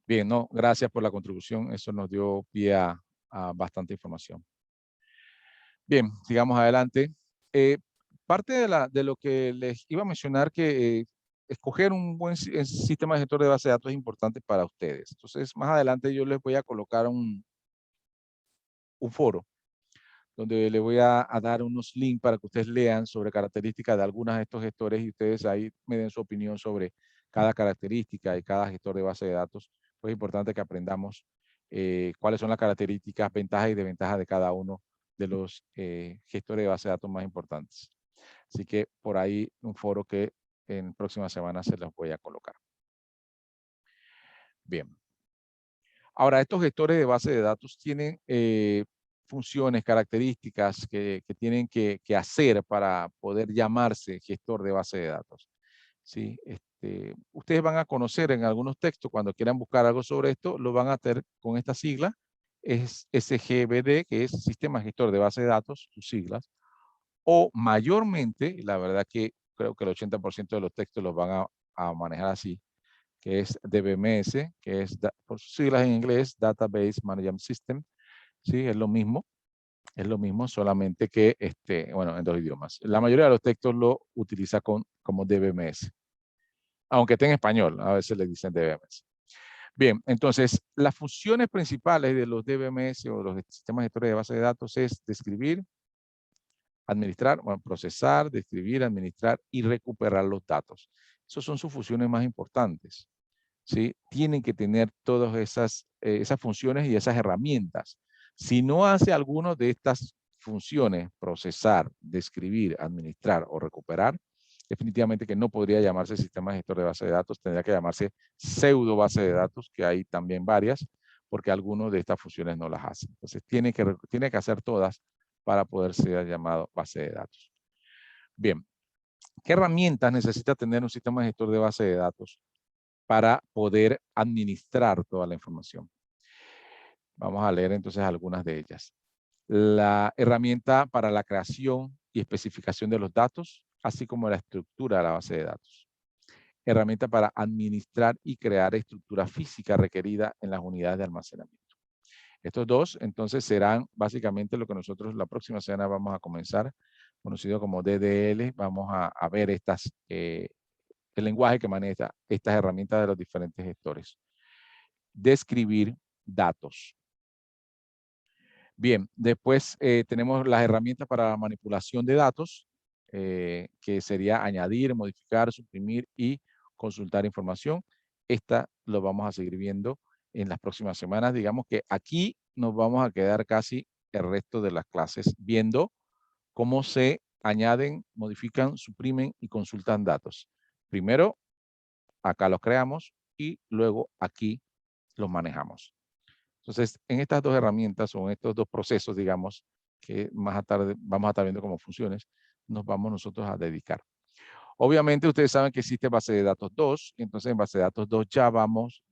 Bien, no, gracias por la contribución. Eso nos dio pie a bastante información. Bien, sigamos adelante. Parte de lo que les iba a mencionar, que escoger un buen sistema de gestor de base de datos es importante para ustedes. Entonces, más adelante yo les voy a colocar un foro donde le voy a dar unos links para que ustedes lean sobre características de algunos de estos gestores y ustedes ahí me den su opinión sobre cada característica y cada gestor de base de datos. Pues es importante que aprendamos cuáles son las características, ventajas y desventajas de cada uno de los gestores de base de datos más importantes. Así que por ahí un foro que en próximas semanas se los voy a colocar. Bien. Ahora, estos gestores de base de datos tienen funciones, características que tienen que hacer para poder llamarse gestor de base de datos. ¿Sí? Ustedes van a conocer en algunos textos, cuando quieran buscar algo sobre esto, lo van a tener con esta sigla, es SGBD, que es Sistema Gestor de Base de Datos, sus siglas, o mayormente, la verdad que creo que el 80% de los textos los van a manejar así, que es DBMS, que es por sus siglas en inglés, Database Management System. Sí, es lo mismo, solamente que, bueno, en dos idiomas. La mayoría de los textos lo utiliza como DBMS, aunque esté en español, a veces le dicen DBMS. Bien, entonces, las funciones principales de los DBMS o los sistemas gestores de base de datos es describir, administrar, bueno, procesar, describir, administrar y recuperar los datos. Esas son sus funciones más importantes. ¿Sí? Tienen que tener todas esas funciones y esas herramientas. Si no hace alguno de estas funciones, procesar, describir, administrar o recuperar, definitivamente que no podría llamarse sistema gestor de base de datos, tendría que llamarse pseudo base de datos, que hay también varias, porque algunas de estas funciones no las hace. Entonces tiene que hacer todas para poder ser llamado base de datos. Bien, ¿qué herramientas necesita tener un sistema gestor de base de datos para poder administrar toda la información? Vamos a leer entonces algunas de ellas. La herramienta para la creación y especificación de los datos, así como la estructura de la base de datos. Herramienta para administrar y crear estructura física requerida en las unidades de almacenamiento. Estos dos, entonces, serán básicamente lo que nosotros la próxima semana vamos a comenzar, conocido como DDL. Vamos a ver el lenguaje que maneja estas herramientas de los diferentes gestores. Describir datos. Bien, después tenemos las herramientas para la manipulación de datos, que sería añadir, modificar, suprimir y consultar información. Esta lo vamos a seguir viendo en las próximas semanas. Digamos que aquí nos vamos a quedar casi el resto de las clases viendo cómo se añaden, modifican, suprimen y consultan datos. Primero, acá los creamos y luego aquí los manejamos. Entonces, en estas dos herramientas o en estos dos procesos, digamos, que más tarde vamos a estar viendo como funciones, nos vamos nosotros a dedicar. Obviamente, ustedes saben que existe base de datos 2, y entonces en base de datos 2 ya vamos,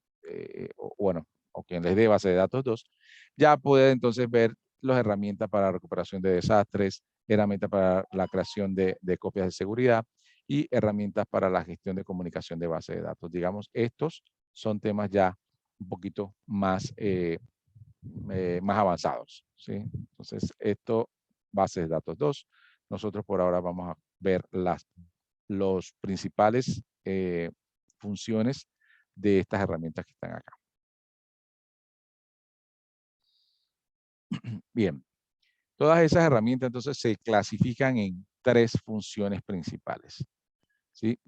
o quien les dé base de datos 2, ya puede entonces ver las herramientas para recuperación de desastres, herramientas para la creación de copias de seguridad y herramientas para la gestión de comunicación de base de datos. Digamos, estos son temas ya un poquito más, más avanzados, ¿sí? Entonces, esto, bases de datos 2. Nosotros por ahora vamos a ver los principales funciones de estas herramientas que están acá. Bien, todas esas herramientas entonces se clasifican en 3 funciones principales, ¿sí?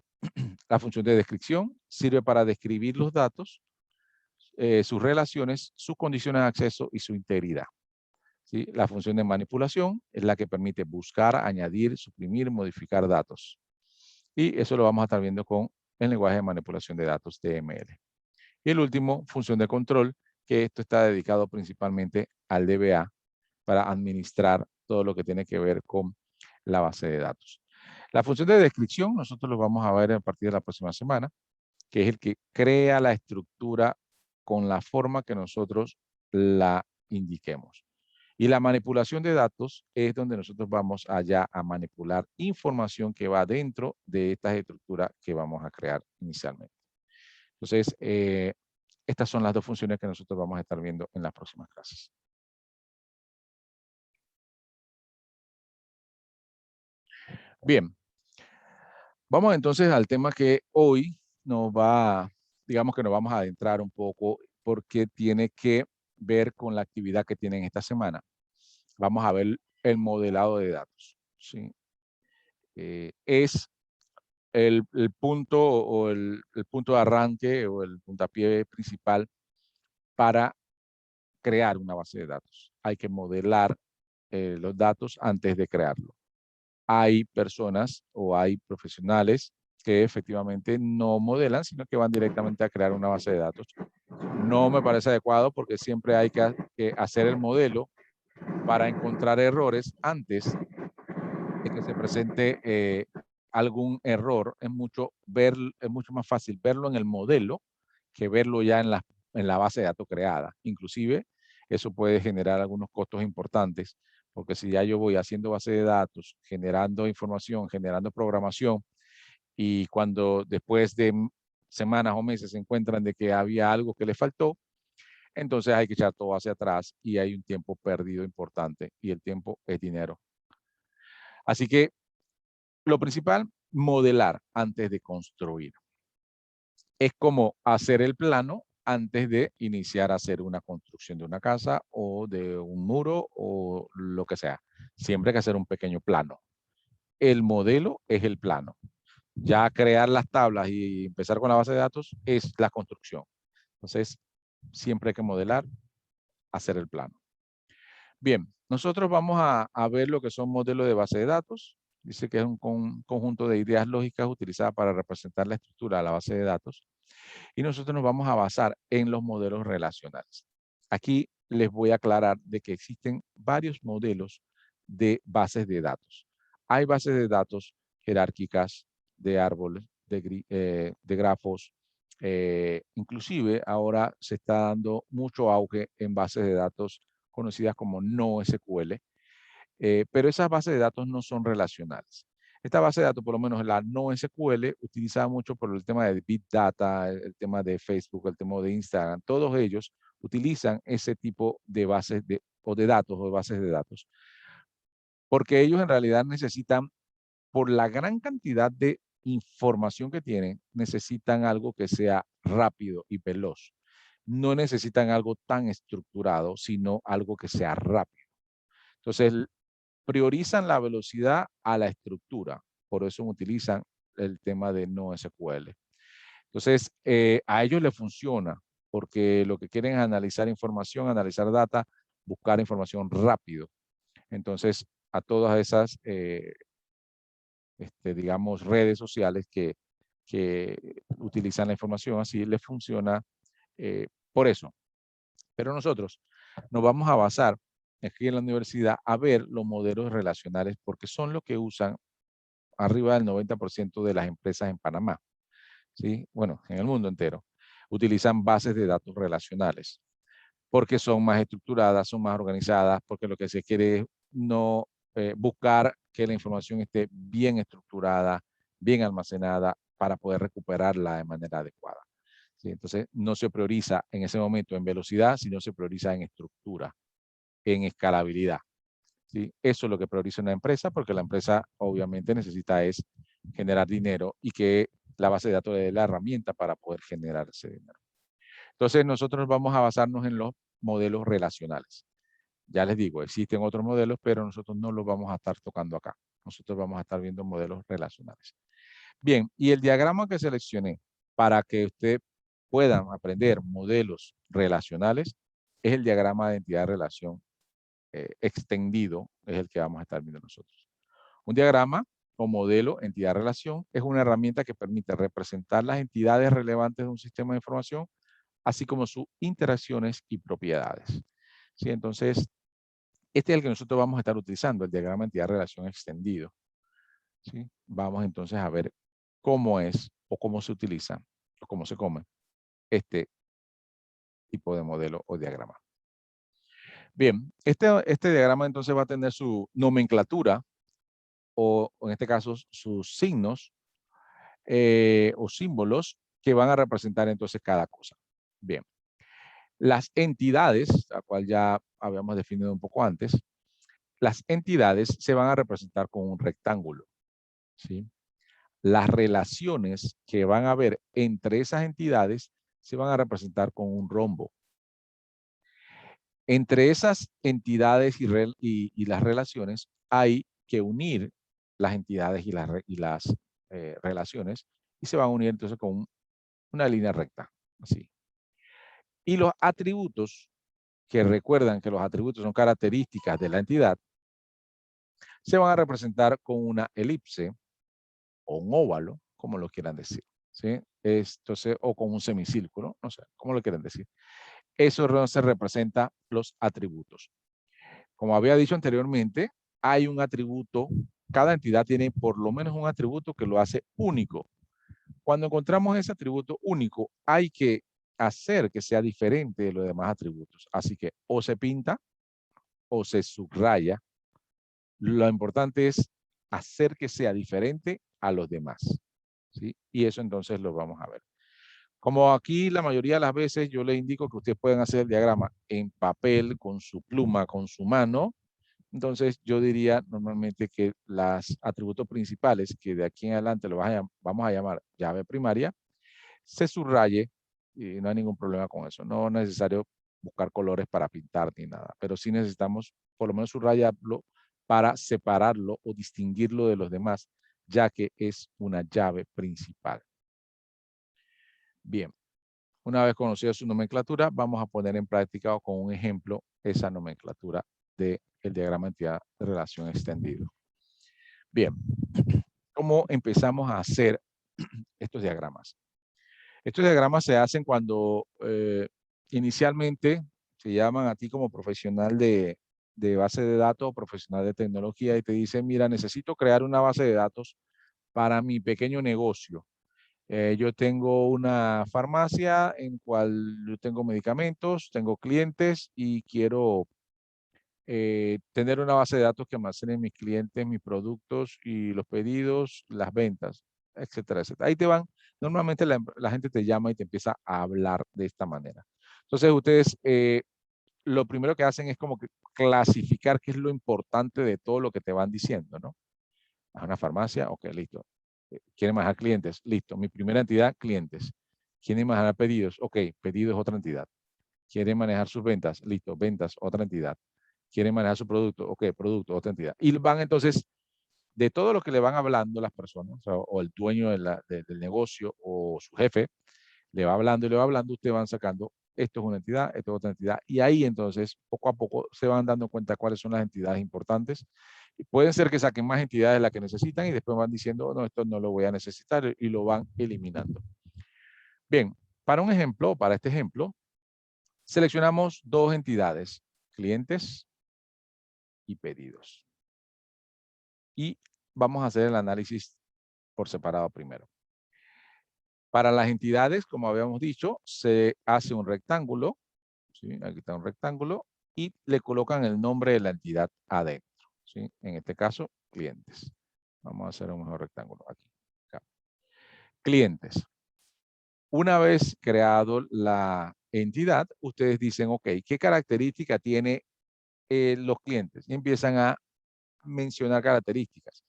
La función de descripción sirve para describir los datos, sus relaciones, sus condiciones de acceso y su integridad. ¿Sí? La función de manipulación es la que permite buscar, añadir, suprimir, modificar datos. Y eso lo vamos a estar viendo con el lenguaje de manipulación de datos, DML. Y el último, función de control, que esto está dedicado principalmente al DBA para administrar todo lo que tiene que ver con la base de datos. La función de descripción, nosotros lo vamos a ver a partir de la próxima semana, que es el que crea la estructura con la forma que nosotros la indiquemos. Y la manipulación de datos es donde nosotros vamos allá a manipular información que va dentro de estas estructuras que vamos a crear inicialmente. Entonces, esta estas son las dos funciones que nosotros vamos a estar viendo en las próximas clases. Bien, vamos entonces al tema que hoy digamos que nos vamos a adentrar un poco porque tiene que ver con la actividad que tienen esta semana. Vamos a ver el modelado de datos, ¿sí? Es el punto o el punto de arranque o el puntapié principal para crear una base de datos. Hay que modelar los datos antes de crearlo. Hay personas o hay profesionales que efectivamente no modelan, sino que van directamente a crear una base de datos. No me parece adecuado porque siempre hay que hacer el modelo para encontrar errores antes de que se presente algún error. Es mucho más fácil verlo en el modelo que verlo ya en la base de datos creada. Inclusive, eso puede generar algunos costos importantes, porque si ya yo voy haciendo base de datos, generando información, generando programación, y cuando después de semanas o meses se encuentran de que había algo que le faltó, entonces hay que echar todo hacia atrás y hay un tiempo perdido importante, y el tiempo es dinero. Así que lo principal, modelar antes de construir. Es como hacer el plano antes de iniciar a hacer una construcción de una casa o de un muro o lo que sea. Siempre hay que hacer un pequeño plano. El modelo es el plano. Ya crear las tablas y empezar con la base de datos es la construcción. Entonces, siempre hay que modelar, hacer el plano. Bien, nosotros vamos a ver lo que son modelos de base de datos. Dice que es un conjunto de ideas lógicas utilizadas para representar la estructura de la base de datos. Y nosotros nos vamos a basar en los modelos relacionales. Aquí les voy a aclarar de que existen varios modelos de bases de datos. Hay bases de datos jerárquicas, de árboles, de grafos. Inclusive ahora se está dando mucho auge en bases de datos conocidas como NoSQL, pero esas bases de datos no son relacionales. Esta base de datos, por lo menos la NoSQL, utilizada mucho por el tema de Big Data, el tema de Facebook, el tema de Instagram. Todos ellos utilizan ese tipo de bases o de datos o de bases de datos, porque ellos en realidad necesitan, por la gran cantidad de información que tienen, necesitan algo que sea rápido y veloz. No necesitan algo tan estructurado, sino algo que sea rápido. Entonces, priorizan la velocidad a la estructura. Por eso utilizan el tema de NoSQL. Entonces, a ellos les funciona porque lo que quieren es analizar información, analizar data, buscar información rápido. Entonces, a todas esas, digamos, redes sociales que utilizan la información, así les funciona por eso. Pero nosotros nos vamos a basar aquí en la universidad a ver los modelos relacionales porque son los que usan arriba del 90% de las empresas en Panamá. ¿Sí? Bueno, en el mundo entero. Utilizan bases de datos relacionales porque son más estructuradas, son más organizadas, porque lo que se quiere es no buscar que la información esté bien estructurada, bien almacenada para poder recuperarla de manera adecuada. ¿Sí? Entonces, no se prioriza en ese momento en velocidad, sino se prioriza en estructura, en escalabilidad. ¿Sí? Eso es lo que prioriza una empresa, porque la empresa obviamente necesita es generar dinero y que la base de datos le dé la herramienta para poder generar ese dinero. Entonces, nosotros vamos a basarnos en los modelos relacionales. Ya les digo, existen otros modelos, pero nosotros no los vamos a estar tocando acá. Nosotros vamos a estar viendo modelos relacionales. Bien, y el diagrama que seleccioné para que usted puedan aprender modelos relacionales es el diagrama de entidad-relación extendido, es el que vamos a estar viendo nosotros. Un diagrama o modelo entidad-relación es una herramienta que permite representar las entidades relevantes de un sistema de información, así como sus interacciones y propiedades. ¿Sí? Entonces, este es el que nosotros vamos a estar utilizando, el diagrama entidad-relación extendido. ¿Sí? Vamos entonces a ver cómo es o cómo se utiliza o cómo se come este tipo de modelo o diagrama. Bien, este diagrama entonces va a tener su nomenclatura o en este caso sus signos o símbolos que van a representar entonces cada cosa. Bien, Las entidades, la cual ya habíamos definido un poco antes, las entidades se van a representar con un rectángulo, ¿sí? Las relaciones que van a haber entre esas entidades se van a representar con un rombo. Entre esas entidades y las relaciones hay que unir las entidades y las relaciones y se van a unir entonces con una línea recta, así. Y los atributos, que recuerdan que los atributos son características de la entidad, se van a representar con una elipse o un óvalo, como lo quieran decir, ¿sí? Entonces, o con un semicírculo, no sé, como lo quieran decir. Eso se representa los atributos. Como había dicho anteriormente, hay un atributo, cada entidad tiene por lo menos un atributo que lo hace único. Cuando encontramos ese atributo único, hay que hacer que sea diferente de los demás atributos. Así que o se pinta o se subraya. Lo importante es hacer que sea diferente a los demás, ¿sí? Y eso entonces lo vamos a ver. Como aquí la mayoría de las veces yo les indico que ustedes pueden hacer el diagrama en papel, con su pluma, con su mano, entonces yo diría normalmente que los atributos principales, que de aquí en adelante vamos a llamar llave primaria, se subraye y no hay ningún problema con eso. No es necesario buscar colores para pintar ni nada, pero sí necesitamos por lo menos subrayarlo para separarlo o distinguirlo de los demás, ya que es una llave principal. Bien, una vez conocida su nomenclatura, vamos a poner en práctica con un ejemplo esa nomenclatura del diagrama de entidad de relación extendido. Bien, ¿cómo empezamos a hacer estos diagramas? Estos diagramas se hacen cuando inicialmente se llaman a ti como profesional de base de datos o profesional de tecnología y te dicen, mira, necesito crear una base de datos para mi pequeño negocio. Yo tengo una farmacia en cual yo tengo medicamentos, tengo clientes y quiero tener una base de datos que almacene mis clientes, mis productos y los pedidos, las ventas, etcétera, etcétera. Ahí te van, normalmente la gente te llama y te empieza a hablar de esta manera. Entonces ustedes lo primero que hacen es como que clasificar qué es lo importante de todo lo que te van diciendo, ¿no? ¿Es una farmacia? Ok, listo. ¿Quieren manejar clientes? Listo. Mi primera entidad, clientes. ¿Quieren manejar pedidos? Ok, pedidos es otra entidad. ¿Quieren manejar sus ventas? Listo, ventas, otra entidad. ¿Quieren manejar su producto? Ok, producto, otra entidad. Y van entonces, de todo lo que le van hablando las personas, o el dueño del negocio o su jefe, le va hablando y le va hablando, ustedes van sacando, esto es una entidad, esto es otra entidad. Y ahí entonces, poco a poco, se van dando cuenta cuáles son las entidades importantes. Y pueden ser que saquen más entidades de las que necesitan y después van diciendo, no, esto no lo voy a necesitar y lo van eliminando. Bien, para un ejemplo, para este ejemplo, seleccionamos dos entidades, clientes y pedidos. Y vamos a hacer el análisis por separado primero. Para las entidades, como habíamos dicho, se hace un rectángulo, ¿sí? Aquí está un rectángulo, y le colocan el nombre de la entidad adentro, ¿sí? En este caso, clientes. Vamos a hacer un mejor rectángulo aquí. Acá. Clientes. Una vez creado la entidad, ustedes dicen, ok, ¿qué característica tiene los clientes? Y empiezan a mencionar características.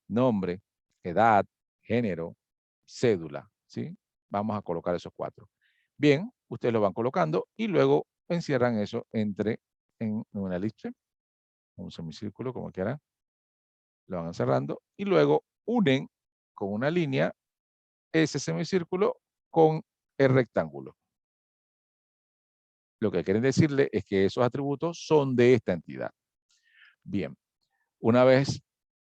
Nombre, edad, género, cédula, ¿sí? Vamos a colocar esos cuatro. Bien, ustedes lo van colocando y luego encierran eso en una elipse, un semicírculo, como quieran. Lo van encerrando y luego unen con una línea ese semicírculo con el rectángulo. Lo que quieren decirle es que esos atributos son de esta entidad. Bien, una vez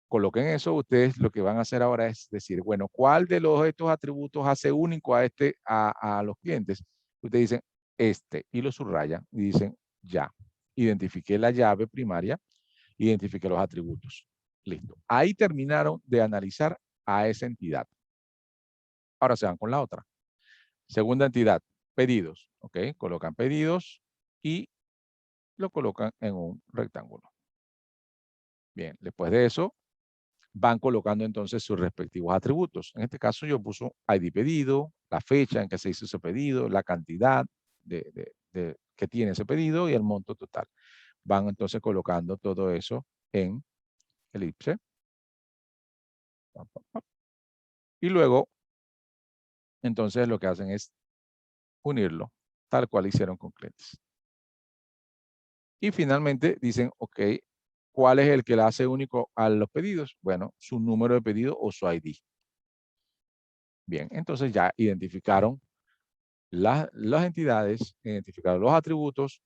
coloquen eso, ustedes lo que van a hacer ahora es decir, bueno, ¿cuál de estos atributos hace único a los clientes? Ustedes dicen y lo subrayan y dicen ya. Identifiqué la llave primaria, identifiqué los atributos. Listo. Ahí terminaron de analizar a esa entidad. Ahora se van con la otra. Segunda entidad, pedidos. Ok, colocan pedidos y lo colocan en un rectángulo. Bien, después de eso, van colocando entonces sus respectivos atributos. En este caso yo puso ID pedido, la fecha en que se hizo ese pedido, la cantidad de que tiene ese pedido y el monto total. Van entonces colocando todo eso en elipse. Y luego, entonces lo que hacen es unirlo, tal cual hicieron con clientes. Y finalmente dicen, ok, ¿cuál es el que le hace único a los pedidos? Bueno, su número de pedido o su ID. Bien, entonces ya identificaron las entidades, identificaron los atributos,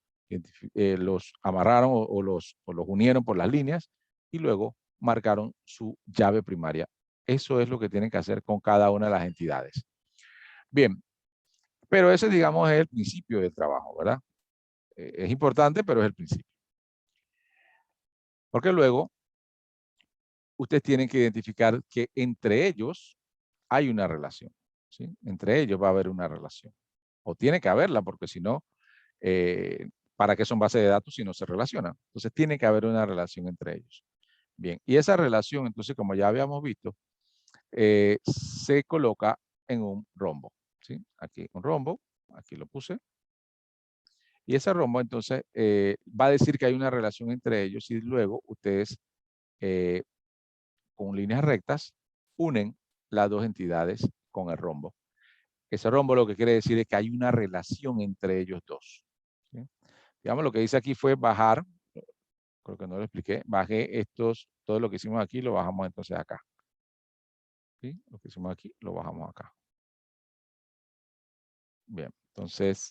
los amarraron o los unieron por las líneas y luego marcaron su llave primaria. Eso es lo que tienen que hacer con cada una de las entidades. Bien, pero ese, digamos, es el principio del trabajo, ¿verdad? Es importante, pero es el principio. Porque luego, ustedes tienen que identificar que entre ellos hay una relación, ¿sí? Entre ellos va a haber una relación. O tiene que haberla, porque si no, ¿para qué son bases de datos si no se relacionan? Entonces, tiene que haber una relación entre ellos. Bien, y esa relación, entonces, como ya habíamos visto, se coloca en un rombo, ¿sí? Aquí un rombo, aquí lo puse. Y ese rombo, entonces, va a decir que hay una relación entre ellos y luego ustedes, con líneas rectas, unen las dos entidades con el rombo. Ese rombo lo que quiere decir es que hay una relación entre ellos dos, ¿sí? Digamos, lo que dice aquí fue bajar, creo que no lo expliqué, bajé todo lo que hicimos aquí, lo bajamos entonces acá. ¿Sí? Lo que hicimos aquí, lo bajamos acá. Bien, entonces,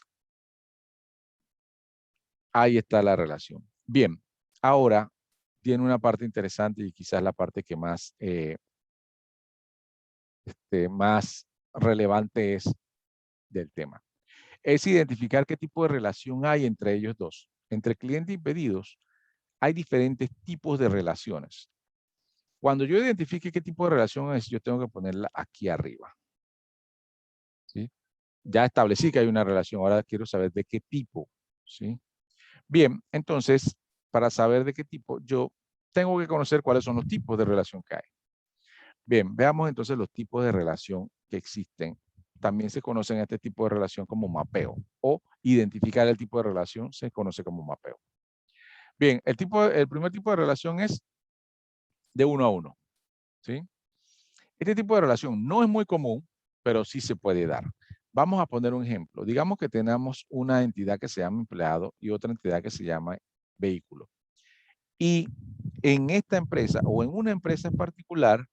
ahí está la relación. Bien, ahora tiene una parte interesante y quizás la parte que más, más relevante es del tema. Es identificar qué tipo de relación hay entre ellos dos. Entre cliente y pedidos hay diferentes tipos de relaciones. Cuando yo identifique qué tipo de relación es, yo tengo que ponerla aquí arriba, ¿sí? Ya establecí que hay una relación, ahora quiero saber de qué tipo, ¿sí? Bien, entonces, para saber de qué tipo, yo tengo que conocer cuáles son los tipos de relación que hay. Bien, veamos entonces los tipos de relación que existen. También se conocen este tipo de relación como mapeo o identificar el tipo de relación se conoce como mapeo. Bien, el primer tipo de relación es de uno a uno, ¿sí? Este tipo de relación no es muy común, pero sí se puede dar. Vamos a poner un ejemplo. Digamos que tenemos una entidad que se llama empleado y otra entidad que se llama vehículo. Y en esta empresa o en una empresa en particular,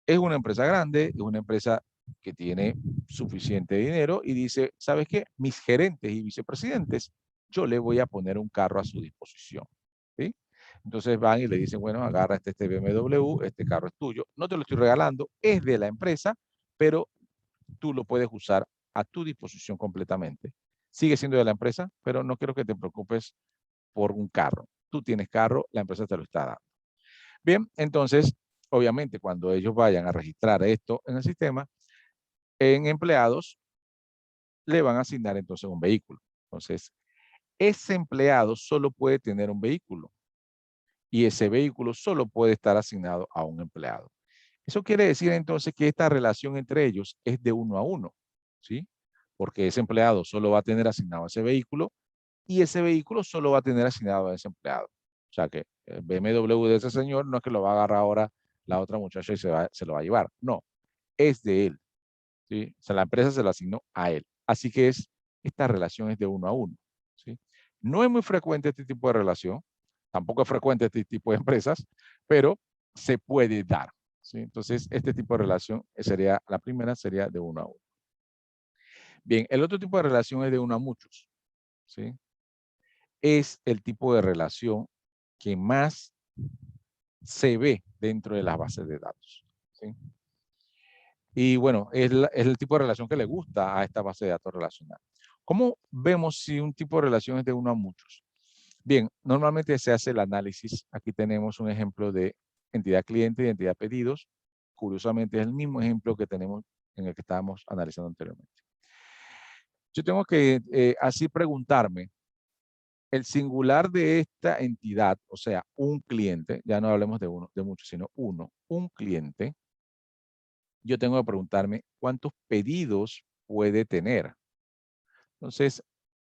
es una empresa grande, es una empresa que tiene suficiente dinero y dice, ¿sabes qué? Mis gerentes y vicepresidentes, yo le voy a poner un carro a su disposición, ¿sí? Entonces van y le dicen, bueno, agarra este BMW, este carro es tuyo, no te lo estoy regalando, es de la empresa, pero tú lo puedes usar a tu disposición completamente. Sigue siendo de la empresa, pero no quiero que te preocupes por un carro. Tú tienes carro, la empresa te lo está dando. Bien, entonces, obviamente, cuando ellos vayan a registrar esto en el sistema, en empleados, le van a asignar entonces un vehículo. Entonces, ese empleado solo puede tener un vehículo y ese vehículo solo puede estar asignado a un empleado. Eso quiere decir entonces que esta relación entre ellos es de uno a uno, ¿sí? Porque ese empleado solo va a tener asignado ese vehículo y ese vehículo solo va a tener asignado a ese empleado. O sea que el BMW de ese señor no es que lo va a agarrar ahora la otra muchacha y se lo va a llevar. No, es de él, ¿sí? O sea, la empresa se lo asignó a él. Así que esta relación es de uno a uno, ¿sí? No es muy frecuente este tipo de relación, tampoco es frecuente este tipo de empresas, pero se puede dar, ¿sí? Entonces, este tipo de relación sería, la primera sería de uno a uno. Bien, el otro tipo de relación es de uno a muchos, ¿sí? Es el tipo de relación que más se ve dentro de las bases de datos, ¿sí? Y bueno, es el tipo de relación que le gusta a esta base de datos relacional. ¿Cómo vemos si un tipo de relación es de uno a muchos? Bien, normalmente se hace el análisis. Aquí tenemos un ejemplo de entidad cliente y entidad pedidos. Curiosamente es el mismo ejemplo que tenemos en el que estábamos analizando anteriormente. Yo tengo que así preguntarme, el singular de esta entidad, o sea, un cliente, ya no hablemos de uno, de muchos, sino uno, un cliente, yo tengo que preguntarme cuántos pedidos puede tener. Entonces,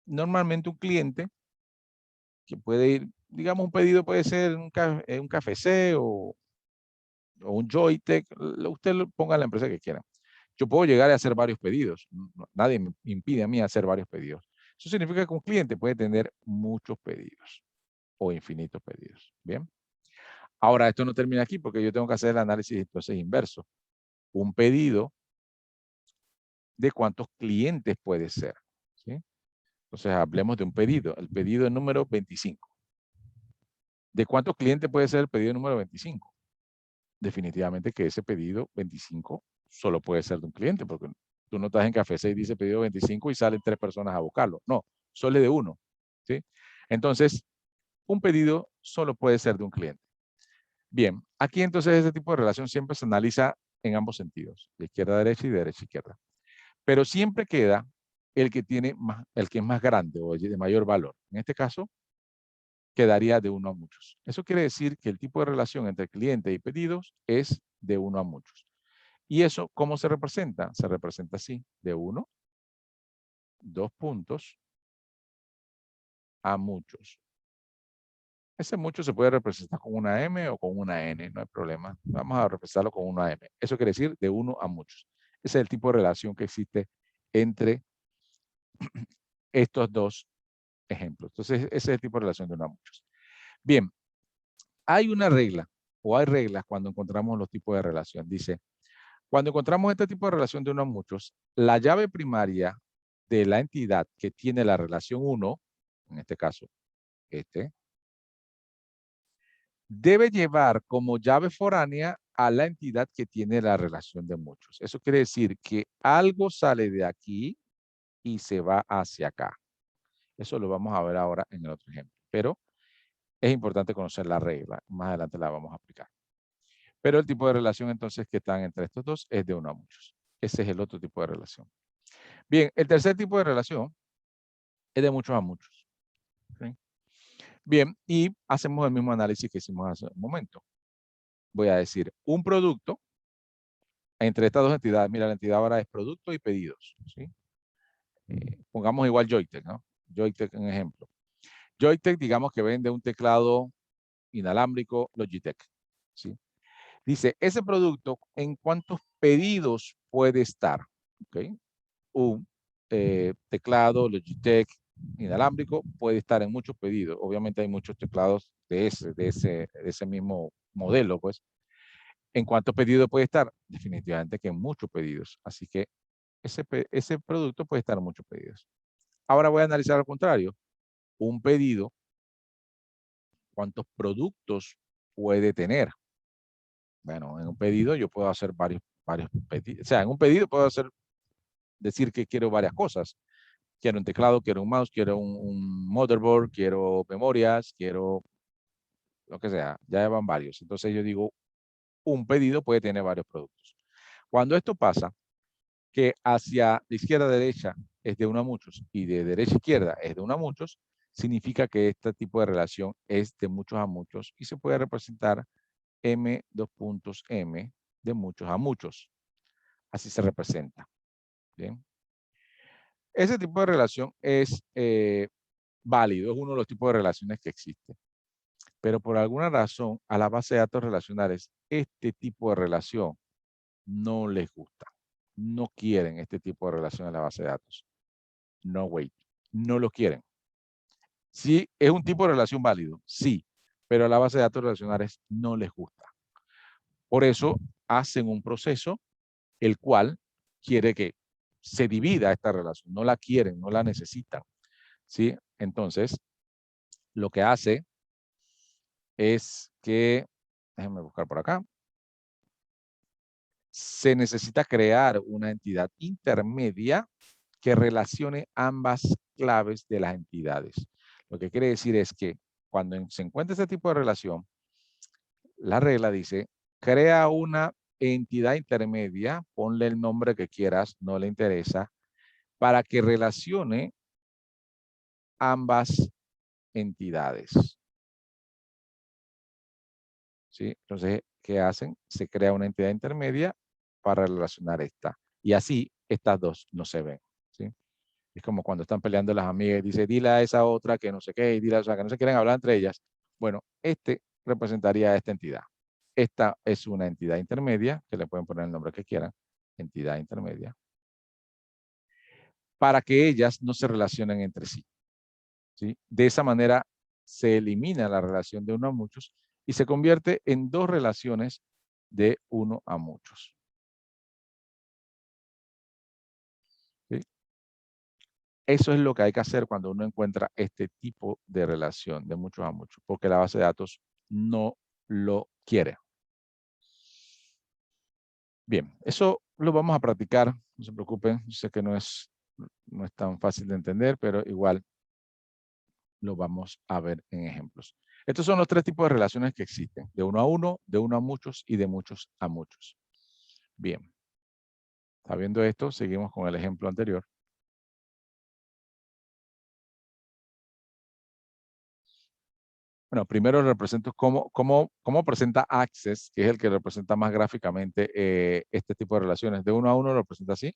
Normalmente un cliente que puede ir, digamos, un pedido puede ser un KFC o un Joytech, usted lo ponga la empresa que quiera. Yo puedo llegar a hacer varios pedidos. Nadie me impide a mí hacer varios pedidos. Eso significa que un cliente puede tener muchos pedidos o infinitos pedidos. Bien. Ahora, esto no termina aquí porque yo tengo que hacer el análisis entonces inverso. Un pedido de cuántos clientes puede ser. ¿Sí? Entonces, hablemos de un pedido. El pedido número 25. ¿De cuántos clientes puede ser el pedido número 25? Definitivamente que ese pedido 25 solo puede ser de un cliente, porque tú no estás en Café 6 y dice pedido 25 y salen 3 personas a buscarlo. No, solo es de uno. ¿Sí? Entonces, un pedido solo puede ser de un cliente. Bien, aquí entonces ese tipo de relación siempre se analiza en ambos sentidos, de izquierda a derecha y de derecha a izquierda. Pero siempre queda el que tiene más, el que es más grande o de mayor valor. En este caso, quedaría de uno a muchos. Eso quiere decir que el tipo de relación entre cliente y pedidos es de uno a muchos. ¿Y eso cómo se representa? Se representa así, de 1, 2 puntos, a muchos. Ese mucho se puede representar con una M o con una N, no hay problema. Vamos a representarlo con una M. Eso quiere decir de 1 a muchos. Ese es el tipo de relación que existe entre estos dos ejemplos. Entonces, ese es el tipo de relación de 1 a muchos. Bien, hay una regla, o hay reglas cuando encontramos los tipos de relación. Dice, cuando encontramos este tipo de relación de 1 a muchos, la llave primaria de la entidad que tiene la relación 1, en este caso, debe llevar como llave foránea a la entidad que tiene la relación de muchos. Eso quiere decir que algo sale de aquí y se va hacia acá. Eso lo vamos a ver ahora en el otro ejemplo. Pero es importante conocer la regla. Más adelante la vamos a aplicar. Pero el tipo de relación entonces que están entre estos dos es de 1 a muchos. Ese es el otro tipo de relación. Bien, el tercer tipo de relación es de muchos a muchos. ¿Sí? Bien, y hacemos el mismo análisis que hicimos hace un momento. Voy a decir un producto entre estas dos entidades. Mira, la entidad ahora es producto y pedidos. ¿Sí? Pongamos igual Joytech, ¿no? Joytech en ejemplo. Joytech, digamos que vende un teclado inalámbrico Logitech. ¿Sí? Dice, ese producto, ¿en cuántos pedidos puede estar? ¿Okay? Un teclado Logitech inalámbrico puede estar en muchos pedidos. Obviamente hay muchos teclados de ese mismo modelo, pues. ¿En cuántos pedidos puede estar? Definitivamente que en muchos pedidos. Así que ese producto puede estar en muchos pedidos. Ahora voy a analizar al contrario. Un pedido, ¿cuántos productos puede tener? Bueno, en un pedido yo puedo hacer varios pedidos. O sea, en un pedido puedo decir que quiero varias cosas. Quiero un teclado, quiero un mouse, quiero un motherboard, quiero memorias, quiero lo que sea. Ya van varios. Entonces yo digo, un pedido puede tener varios productos. Cuando esto pasa, que hacia de izquierda a derecha es de 1 a muchos y de derecha a izquierda es de 1 a muchos, significa que este tipo de relación es de muchos a muchos y se puede representar M, 2 puntos M, de muchos a muchos. Así se representa. ¿Bien? Ese tipo de relación es válido, es uno de los tipos de relaciones que existen. Pero por alguna razón, a la base de datos relacionales, este tipo de relación no les gusta. No quieren este tipo de relación a la base de datos. No wait. No lo quieren. Sí, es un tipo de relación válido, sí, pero a la base de datos relacionales no les gusta. Por eso hacen un proceso el cual quiere que se divida esta relación. No la quieren, no la necesitan. ¿Sí? Entonces, lo que hace es que, déjenme buscar por acá, se necesita crear una entidad intermedia que relacione ambas claves de las entidades. Lo que quiere decir es que cuando se encuentra este tipo de relación, la regla dice, crea una entidad intermedia, ponle el nombre que quieras, no le interesa, para que relacione ambas entidades. ¿Sí? Entonces, ¿qué hacen? Se crea una entidad intermedia para relacionar esta. Y así, estas dos no se ven. ¿Sí? Es como cuando están peleando las amigas y dice, dile a esa otra que no sé qué, y dile a esa que no se quieren hablar entre ellas. Bueno, este representaría a esta entidad. Esta es una entidad intermedia, que le pueden poner el nombre que quieran, entidad intermedia, para que ellas no se relacionen entre sí. ¿Sí? De esa manera se elimina la relación de uno a muchos y se convierte en dos relaciones de uno a muchos. ¿Sí? Eso es lo que hay que hacer cuando uno encuentra este tipo de relación de muchos a muchos, porque la base de datos no lo quiere. Bien, eso lo vamos a practicar, no se preocupen, yo sé que no es tan fácil de entender, pero igual lo vamos a ver en ejemplos. Estos son los tres tipos de relaciones que existen, de uno a muchos y de muchos a muchos. Bien, sabiendo esto, seguimos con el ejemplo anterior. Bueno, primero represento cómo presenta Access, que es el que representa más gráficamente este tipo de relaciones. De uno a uno lo presenta así.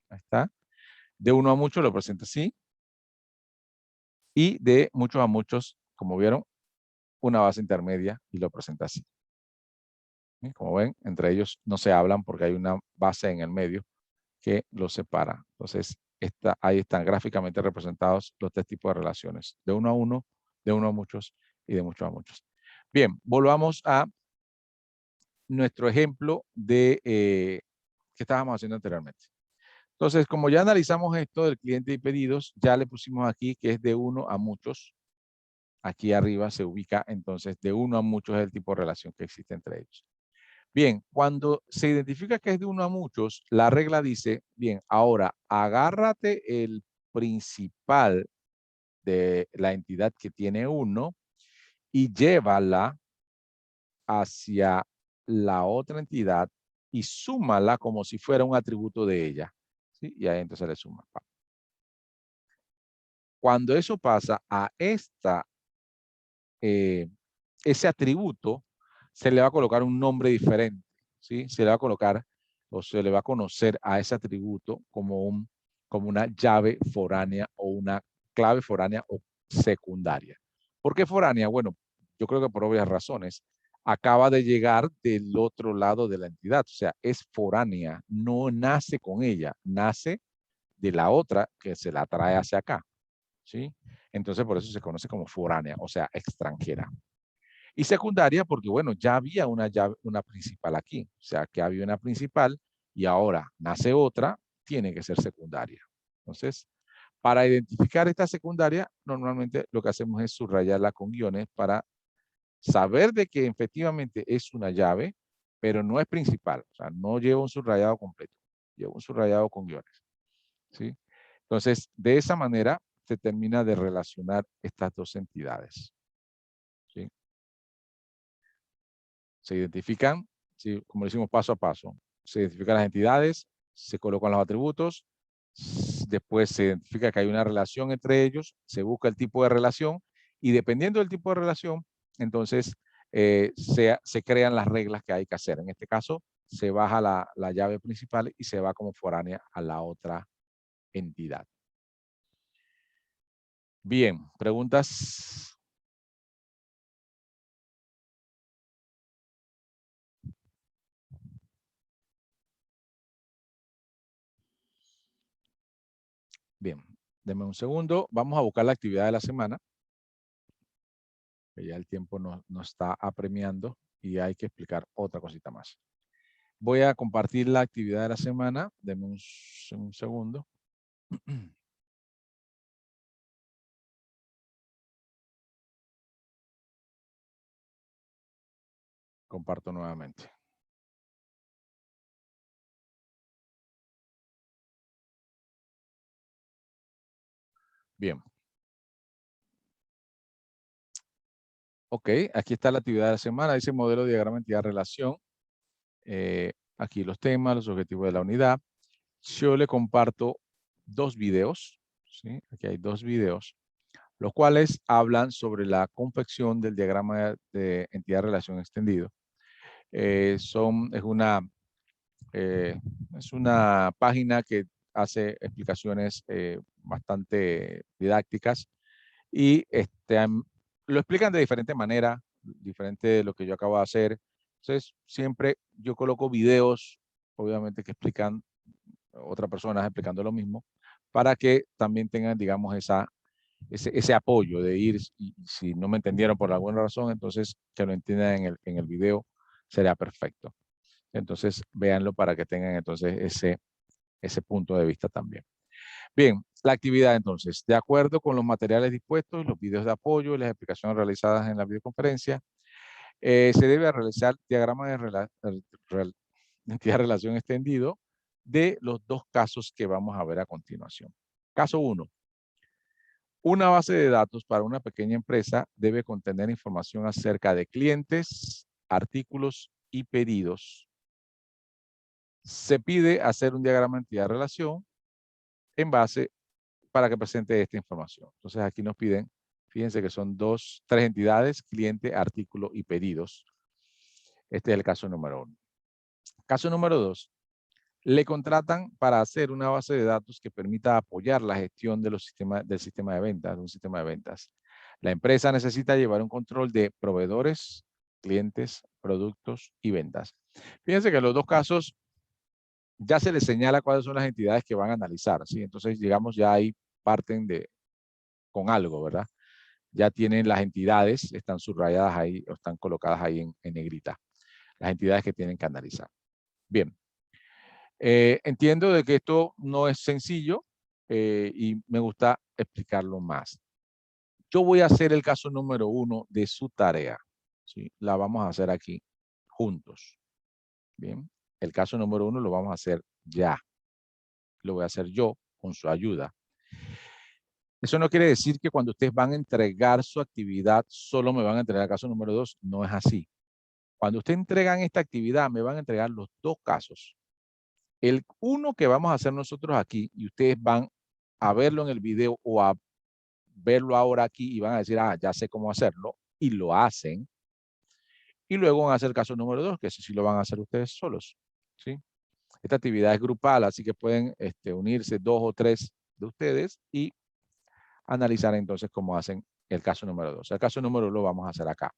Ahí está. De uno a muchos lo presenta así. Y de muchos a muchos, como vieron, una base intermedia y lo presenta así. ¿Sí? Como ven, entre ellos no se hablan porque hay una base en el medio que los separa. Entonces, ahí están gráficamente representados los tres tipos de relaciones. De uno a muchos y de muchos a muchos. Bien, volvamos a nuestro ejemplo de que estábamos haciendo anteriormente. Entonces, como ya analizamos esto del cliente y pedidos, ya le pusimos aquí que es de uno a muchos. Aquí arriba se ubica, entonces, de uno a muchos es el tipo de relación que existe entre ellos. Bien, cuando se identifica que es de uno a muchos, la regla dice, bien, ahora agárrate el principal de la entidad que tiene uno y llévala hacia la otra entidad y súmala como si fuera un atributo de ella. ¿Sí? Y ahí entonces le suma. Cuando eso pasa a ese atributo, se le va a colocar un nombre diferente. ¿Sí? Se le va a colocar o se le va a conocer a ese atributo como una llave foránea o una clave foránea o secundaria. ¿Por qué foránea? Bueno, yo creo que por obvias razones. Acaba de llegar del otro lado de la entidad, o sea, es foránea, no nace con ella, nace de la otra que se la trae hacia acá, ¿sí? Entonces por eso se conoce como foránea, o sea, extranjera. Y secundaria porque, bueno, ya había una principal aquí, o sea, que había una principal y ahora nace otra, tiene que ser secundaria. Entonces, para identificar esta secundaria, normalmente lo que hacemos es subrayarla con guiones para saber de que efectivamente es una llave, pero no es principal, o sea, no lleva un subrayado completo, lleva un subrayado con guiones, ¿sí? Entonces, de esa manera se termina de relacionar estas dos entidades, ¿sí? Se identifican, ¿sí? Como lo hicimos paso a paso, se identifican las entidades, se colocan los atributos, después se identifica que hay una relación entre ellos, se busca el tipo de relación y dependiendo del tipo de relación, entonces se crean las reglas que hay que hacer. En este caso, se baja la llave principal y se va como foránea a la otra entidad. Bien, preguntas. Bien, denme un segundo. Vamos a buscar la actividad de la semana. Que ya el tiempo nos está apremiando y hay que explicar otra cosita más. Voy a compartir la actividad de la semana. Denme un segundo. Comparto nuevamente. Bien. Ok, aquí está la actividad de la semana. Dice modelo, diagrama, entidad, relación. Aquí los temas, los objetivos de la unidad. Yo le comparto dos videos. ¿Sí? Aquí hay dos videos, los cuales hablan sobre la confección del diagrama de entidad-relación extendido. Es una página que hace explicaciones bastante didácticas y lo explican de diferente manera, diferente de lo que yo acabo de hacer. Entonces, siempre yo coloco videos, obviamente que explican, otras personas explicando lo mismo, para que también tengan, digamos, ese apoyo de ir, y si no me entendieron por alguna razón, entonces que lo entiendan en el video, sería perfecto. Entonces, véanlo para que tengan entonces ese punto de vista también. Bien, la actividad entonces, de acuerdo con los materiales dispuestos, los videos de apoyo y las explicaciones realizadas en la videoconferencia, se debe realizar diagrama de entidad de relación extendido de los dos casos que vamos a ver a continuación. Caso 1. Una base de datos para una pequeña empresa debe contener información acerca de clientes, artículos y pedidos. Se pide hacer un diagrama de entidad de relación en base para que presente esta información. Entonces aquí nos piden, fíjense que son tres entidades, cliente, artículo y pedidos. Este es el caso número 1. Caso número 2. Le contratan para hacer una base de datos que permita apoyar la gestión del sistema de ventas, de un sistema de ventas. La empresa necesita llevar un control de proveedores, clientes, productos y ventas. Fíjense que en los dos casos ya se les señala cuáles son las entidades que van a analizar, ¿sí? Entonces, digamos, ya ahí parten con algo, ¿verdad? Ya tienen las entidades, están subrayadas ahí o están colocadas ahí en negrita. Las entidades que tienen que analizar. Bien. Entiendo de que esto no es sencillo y me gusta explicarlo más. Yo voy a hacer el caso número 1 de su tarea, ¿sí? La vamos a hacer aquí juntos. Bien, el caso número 1 lo vamos a hacer ya. Lo voy a hacer yo con su ayuda. Eso no quiere decir que cuando ustedes van a entregar su actividad, solo me van a entregar el caso número 2. No es así. Cuando ustedes entregan esta actividad, me van a entregar los dos casos. El uno que vamos a hacer nosotros aquí, y ustedes van a verlo en el video o a verlo ahora aquí y van a decir, ya sé cómo hacerlo, y lo hacen. Y luego van a hacer el caso número 2, que ese sí lo van a hacer ustedes solos, ¿sí? Esta actividad es grupal, así que pueden unirse 2 o 3 de ustedes y analizar entonces cómo hacen el caso número 2. El caso número 1 lo vamos a hacer acá.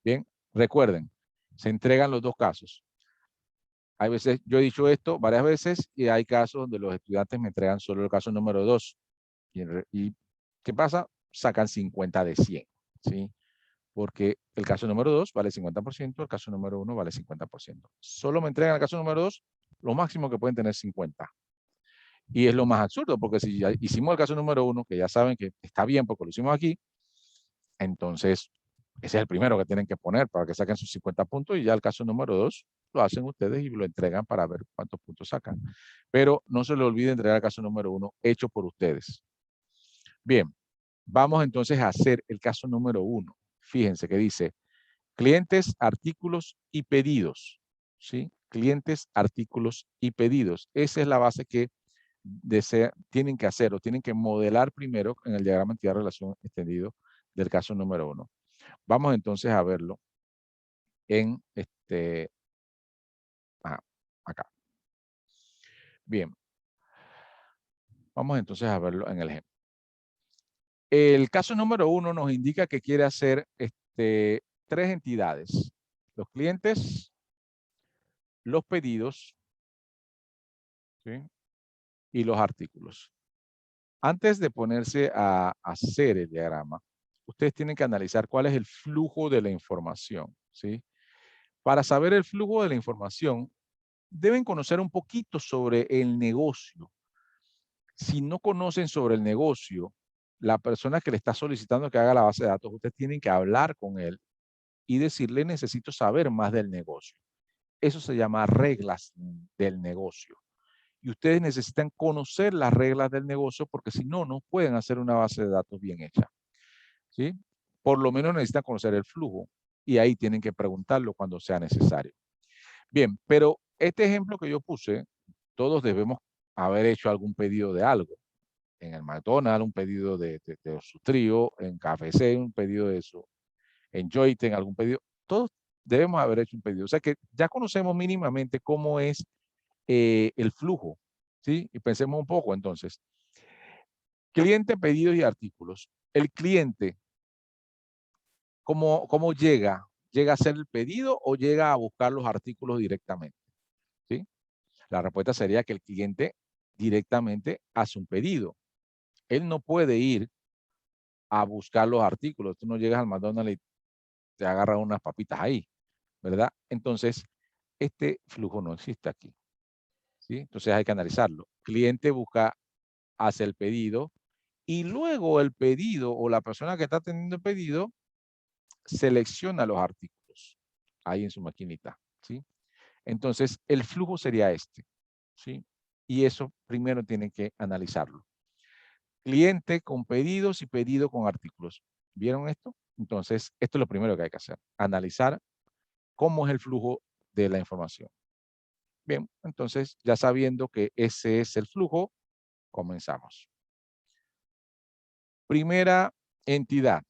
Bien, recuerden, se entregan los dos casos. Hay veces, yo he dicho esto varias veces y hay casos donde los estudiantes me entregan solo el caso número 2. ¿Y qué pasa? Sacan 50 de 100, ¿sí? Porque el caso número 2 vale 50%, el caso número 1 vale 50%. Solo me entregan el caso número 2, lo máximo que pueden tener 50. Y es lo más absurdo, porque si ya hicimos el caso número 1, que ya saben que está bien porque lo hicimos aquí, entonces ese es el primero que tienen que poner para que saquen sus 50 puntos y ya el caso número 2 lo hacen ustedes y lo entregan para ver cuántos puntos sacan. Pero no se le olvide entregar el caso número 1 hecho por ustedes. Bien, vamos entonces a hacer el caso número 1. Fíjense que dice clientes, artículos y pedidos. ¿Sí? Clientes, artículos y pedidos. Esa es la base que tienen que hacer o tienen que modelar primero en el diagrama de entidad de relación extendido del caso número 1. Vamos entonces a verlo en acá. Bien. Vamos entonces a verlo en el ejemplo. El caso número 1 nos indica que quiere hacer 3 entidades. Los clientes, los pedidos, ¿sí? Y los artículos. Antes de ponerse a hacer el diagrama, ustedes tienen que analizar cuál es el flujo de la información, ¿sí? Para saber el flujo de la información, deben conocer un poquito sobre el negocio. Si no conocen sobre el negocio, la persona que le está solicitando que haga la base de datos, ustedes tienen que hablar con él y decirle, necesito saber más del negocio. Eso se llama reglas del negocio. Y ustedes necesitan conocer las reglas del negocio porque si no, no pueden hacer una base de datos bien hecha. ¿Sí? Por lo menos necesitan conocer el flujo y ahí tienen que preguntarlo cuando sea necesario. Bien, pero este ejemplo que yo puse, todos debemos haber hecho algún pedido de algo. En el McDonald's, un pedido de su trío, en KFC, un pedido de eso, en Joyten, algún pedido. Todos debemos haber hecho un pedido. O sea que ya conocemos mínimamente cómo es el flujo, ¿sí? Y pensemos un poco entonces. Cliente, pedidos y artículos. El cliente, ¿cómo llega? ¿Llega a hacer el pedido o llega a buscar los artículos directamente? ¿Sí? La respuesta sería que el cliente directamente hace un pedido. Él no puede ir a buscar los artículos. Tú no llegas al McDonald's y te agarras unas papitas ahí, ¿verdad? Entonces, este flujo no existe aquí, ¿sí? Entonces hay que analizarlo. Cliente busca, hace el pedido y luego el pedido o la persona que está teniendo el pedido selecciona los artículos ahí en su maquinita, ¿sí? Entonces, el flujo sería este, ¿sí? Y eso primero tienen que analizarlo. Cliente con pedidos y pedido con artículos. ¿Vieron esto? Entonces, esto es lo primero que hay que hacer. Analizar cómo es el flujo de la información. Bien, entonces, ya sabiendo que ese es el flujo, comenzamos. Primera entidad,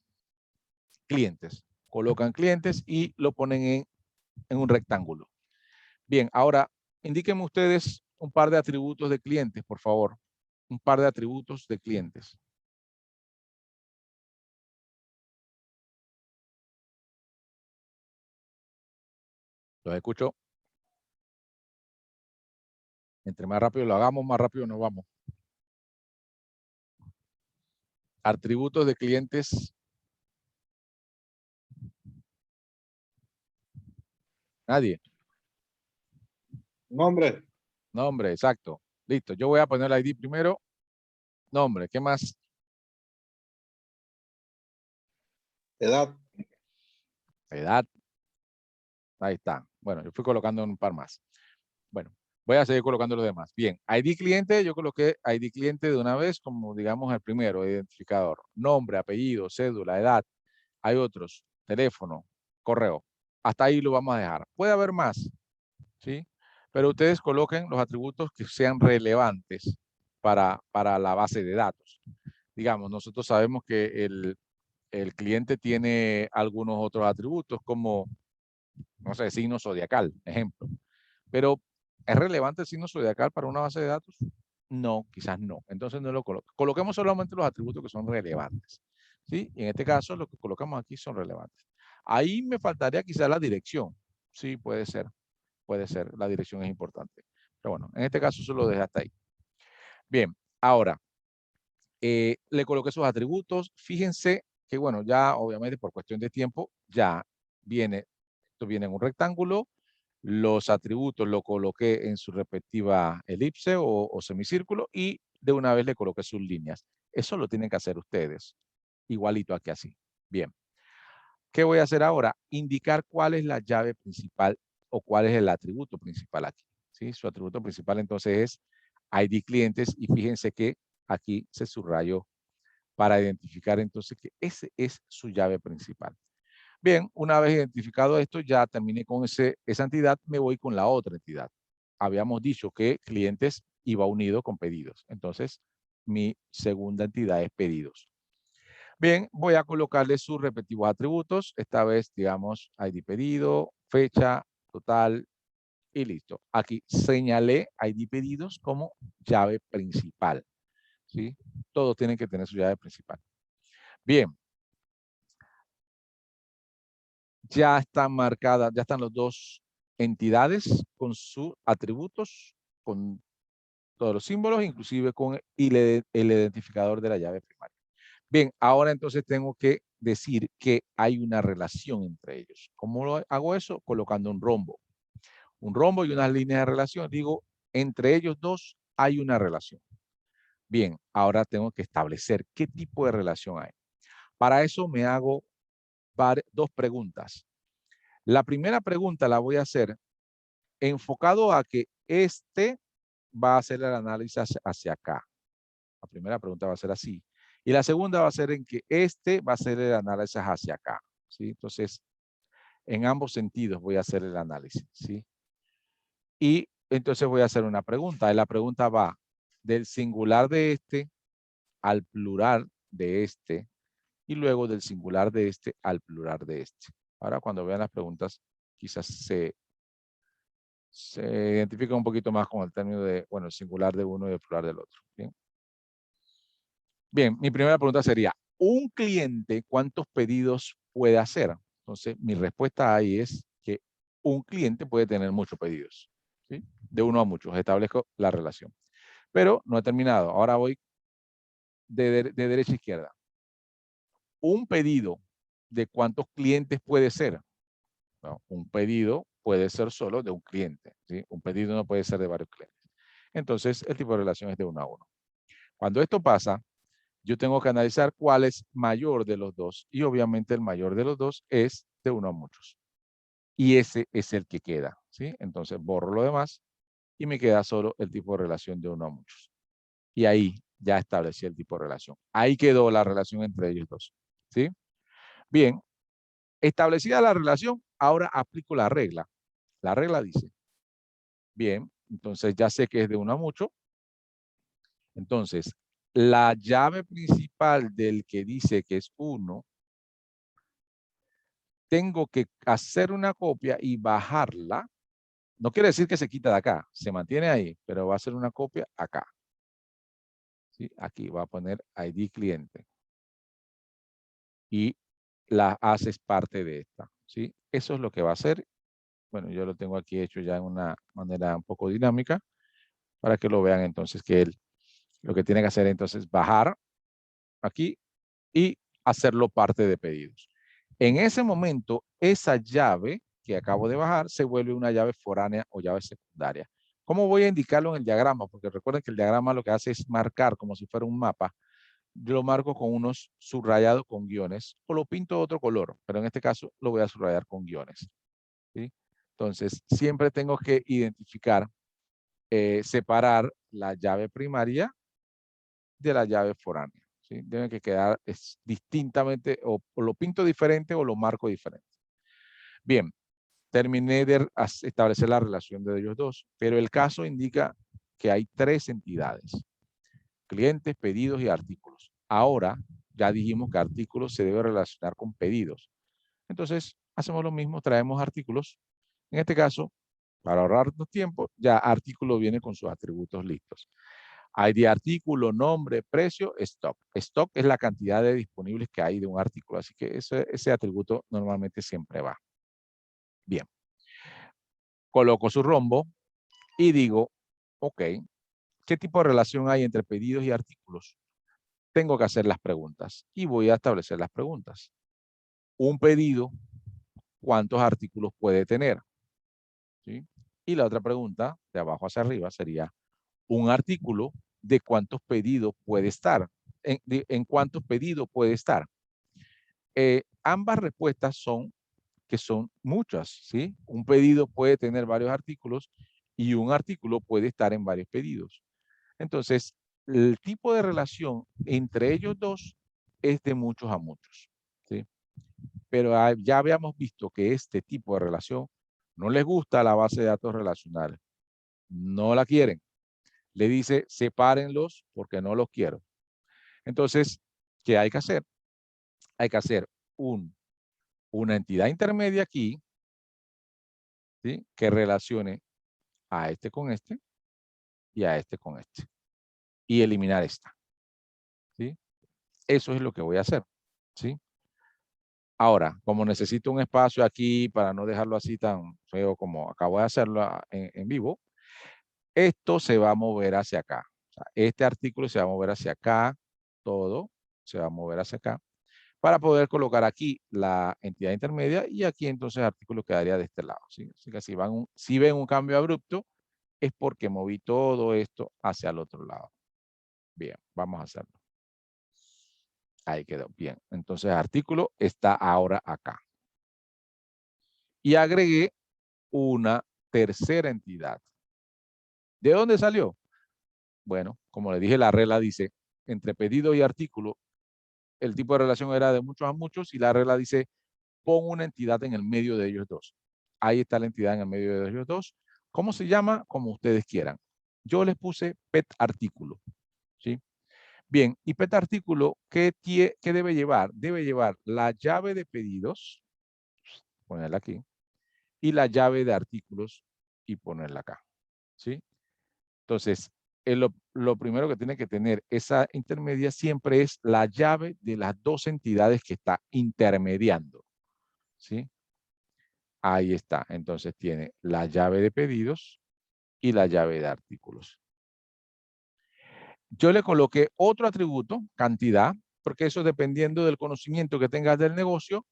clientes. Colocan clientes y lo ponen en un rectángulo. Bien, ahora, indíquenme ustedes un par de atributos de clientes, por favor. Un par de atributos de clientes. Los escucho. Entre más rápido lo hagamos, más rápido nos vamos. Atributos de clientes. Nadie. Nombre, Nombre, exacto. Listo. Yo voy a poner el ID primero. Nombre. ¿Qué más? edad, Edad. Ahí está. Bueno, yo fui colocando un par más. Bueno, voy a seguir colocando los demás. Bien, ID cliente, yo coloqué ID cliente de una vez como, digamos, el primero, identificador. Nombre, apellido, cédula, edad. Hay otros, teléfono, correo. Hasta ahí lo vamos a dejar. Puede haber más, ¿sí? Pero ustedes coloquen los atributos que sean relevantes para la base de datos. Digamos, nosotros sabemos que el cliente tiene algunos otros atributos como, no sé, signo zodiacal, ejemplo. Pero, ¿es relevante el signo zodiacal para una base de datos? No, quizás no. Entonces no lo coloquemos. Coloquemos solamente los atributos que son relevantes, ¿sí? Y en este caso, lo que colocamos aquí son relevantes. Ahí me faltaría quizás la dirección. Sí, puede ser. Puede ser. La dirección es importante. Pero bueno, en este caso solo dejo hasta ahí. Bien, ahora, le coloqué sus atributos. Fíjense que, bueno, ya obviamente por cuestión de tiempo, ya viene, esto viene en un rectángulo. Los atributos lo coloqué en su respectiva elipse o semicírculo y de una vez le coloqué sus líneas. Eso lo tienen que hacer ustedes. Igualito aquí así. Bien. ¿Qué voy a hacer ahora? Indicar cuál es la llave principal o cuál es el atributo principal aquí. ¿Sí? Su atributo principal entonces es ID clientes y fíjense que aquí se subrayó para identificar entonces que ese es su llave principal. Bien, una vez identificado esto, ya terminé con esa entidad, me voy con la otra entidad. Habíamos dicho que clientes iba unido con pedidos. Entonces, mi segunda entidad es pedidos. Bien, voy a colocarle sus respectivos atributos. Esta vez, digamos, ID pedido, fecha, total y listo. Aquí señalé ID pedidos como llave principal. ¿Sí? Todos tienen que tener su llave principal. Bien. Ya están marcadas, ya están las dos entidades con sus atributos, con todos los símbolos, inclusive con el identificador de la llave primaria. Bien, ahora entonces tengo que decir que hay una relación entre ellos. ¿Cómo lo hago eso? Colocando un rombo. Un rombo y unas líneas de relación. Digo, entre ellos dos hay una relación. Bien, ahora tengo que establecer qué tipo de relación hay. Para eso me hago dos preguntas. La primera pregunta la voy a hacer enfocado a que este va a hacer el análisis hacia acá. La primera pregunta va a ser así. Y la segunda va a ser en que este va a hacer el análisis hacia acá. ¿Sí? Entonces, en ambos sentidos voy a hacer el análisis. ¿Sí? Y entonces voy a hacer una pregunta. Y la pregunta va del singular de este al plural de este y luego del singular de este al plural de este. Ahora cuando vean las preguntas quizás se identifica un poquito más con el término de, bueno, el singular de uno y el plural del otro. ¿Bien? Bien, mi primera pregunta sería, ¿un cliente cuántos pedidos puede hacer? Entonces, mi respuesta ahí es que un cliente puede tener muchos pedidos, ¿sí? De uno a muchos, establezco la relación. Pero no he terminado, ahora voy de derecha a izquierda. Un pedido de cuántos clientes puede ser. No, un pedido puede ser solo de un cliente, ¿sí? Un pedido no puede ser de varios clientes. Entonces, el tipo de relación es de uno a uno. Cuando esto pasa, yo tengo que analizar cuál es mayor de los dos. Y obviamente el mayor de los dos es de uno a muchos. Y ese es el que queda, ¿sí? Entonces borro lo demás y me queda solo el tipo de relación de uno a muchos. Y ahí ya establecí el tipo de relación. Ahí quedó la relación entre ellos dos, ¿sí? Bien, establecida la relación, ahora aplico la regla. La regla dice, bien, entonces ya sé que es de uno a mucho. Entonces, la llave principal del que dice que es 1, tengo que hacer una copia y bajarla. No quiere decir que se quita de acá, se mantiene ahí, pero va a ser una copia acá. ¿Sí? Aquí va a poner ID cliente. Y la haces parte de esta. ¿Sí? Eso es lo que va a hacer. Bueno, yo lo tengo aquí hecho ya en una manera un poco dinámica para que lo vean entonces que él lo que tiene que hacer entonces es bajar aquí y hacerlo parte de pedidos. En ese momento, esa llave que acabo de bajar se vuelve una llave foránea o llave secundaria. ¿Cómo voy a indicarlo en el diagrama? Porque recuerden que el diagrama lo que hace es marcar como si fuera un mapa. Yo lo marco con unos subrayados con guiones o lo pinto de otro color, pero en este caso lo voy a subrayar con guiones. ¿Sí? Entonces, siempre tengo que identificar, separar la llave primaria de la llave foránea. ¿Sí? Deben que quedar distintamente, o lo pinto diferente o lo marco diferente. Bien, terminé de establecer la relación de ellos dos, pero el caso indica que hay 3 entidades: clientes, pedidos y artículos. Ahora, ya dijimos que artículos se debe relacionar con pedidos. Entonces, hacemos lo mismo, traemos artículos. En este caso, para ahorrarnos tiempo, ya artículo viene con sus atributos listos. ID artículo, nombre, precio, stock. Stock es la cantidad de disponibles que hay de un artículo, así que ese atributo normalmente siempre va. Bien. Coloco su rombo y digo, ok, ¿qué tipo de relación hay entre pedidos y artículos? Tengo que hacer las preguntas y voy a establecer las preguntas. Un pedido, ¿cuántos artículos puede tener? ¿Sí? Y la otra pregunta, de abajo hacia arriba, sería, un artículo, ¿de cuántos pedidos puede estar? ¿En cuántos pedidos puede estar? Ambas respuestas son que son muchas, ¿sí? Un pedido puede tener varios artículos y un artículo puede estar en varios pedidos. Entonces, el tipo de relación entre ellos dos es de muchos a muchos, ¿sí? Pero ya habíamos visto que este tipo de relación no les gusta a la base de datos relacional. No la quieren. Le dice, sepárenlos porque no los quiero. Entonces, ¿qué hay que hacer? Hay que hacer una entidad intermedia aquí, ¿sí? Que relacione a este con este y a este con este. Y eliminar esta, ¿sí? Eso es lo que voy a hacer, ¿sí? Ahora, como necesito un espacio aquí para no dejarlo así tan feo como acabo de hacerlo en vivo, esto se va a mover hacia acá. O sea, este artículo se va a mover hacia acá, todo se va a mover hacia acá, para poder colocar aquí la entidad intermedia y aquí entonces el artículo quedaría de este lado, ¿sí? Así que si ven un cambio abrupto, es porque moví todo esto hacia el otro lado. Bien, vamos a hacerlo. Ahí quedó, bien. Entonces, artículo está ahora acá. Y agregué una tercera entidad. ¿De dónde salió? Bueno, como le dije, la regla dice, entre pedido y artículo, el tipo de relación era de muchos a muchos y la regla dice, pon una entidad en el medio de ellos dos. Ahí está la entidad en el medio de ellos dos. ¿Cómo se llama? Como ustedes quieran. Yo les puse pet artículo, ¿sí? Bien, y pet artículo, ¿qué debe llevar? Debe llevar la llave de pedidos, ponerla aquí, y la llave de artículos y ponerla acá, ¿sí? Entonces, lo primero que tiene que tener esa intermedia siempre es la llave de las dos entidades que está intermediando, ¿sí? Ahí está. Entonces tiene la llave de pedidos y la llave de artículos. Yo le coloqué otro atributo, cantidad, porque eso dependiendo del conocimiento que tengas del negocio,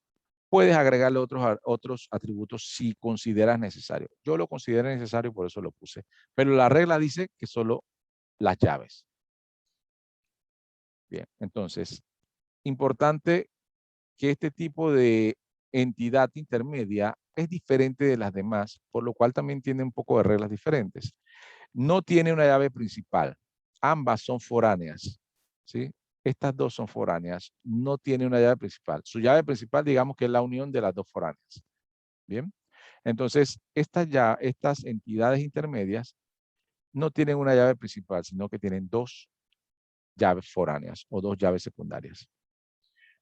puedes agregarle otros atributos si consideras necesario. Yo lo considero necesario, por eso lo puse. Pero la regla dice que solo las llaves. Bien, entonces, importante que este tipo de entidad intermedia es diferente de las demás, por lo cual también tiene un poco de reglas diferentes. No tiene una llave principal. Ambas son foráneas, ¿sí? Estas dos son foráneas. No tiene una llave principal. Su llave principal, digamos que es la unión de las dos foráneas. Bien. Entonces, estas entidades intermedias no tienen una llave principal, sino que tienen dos llaves foráneas o dos llaves secundarias.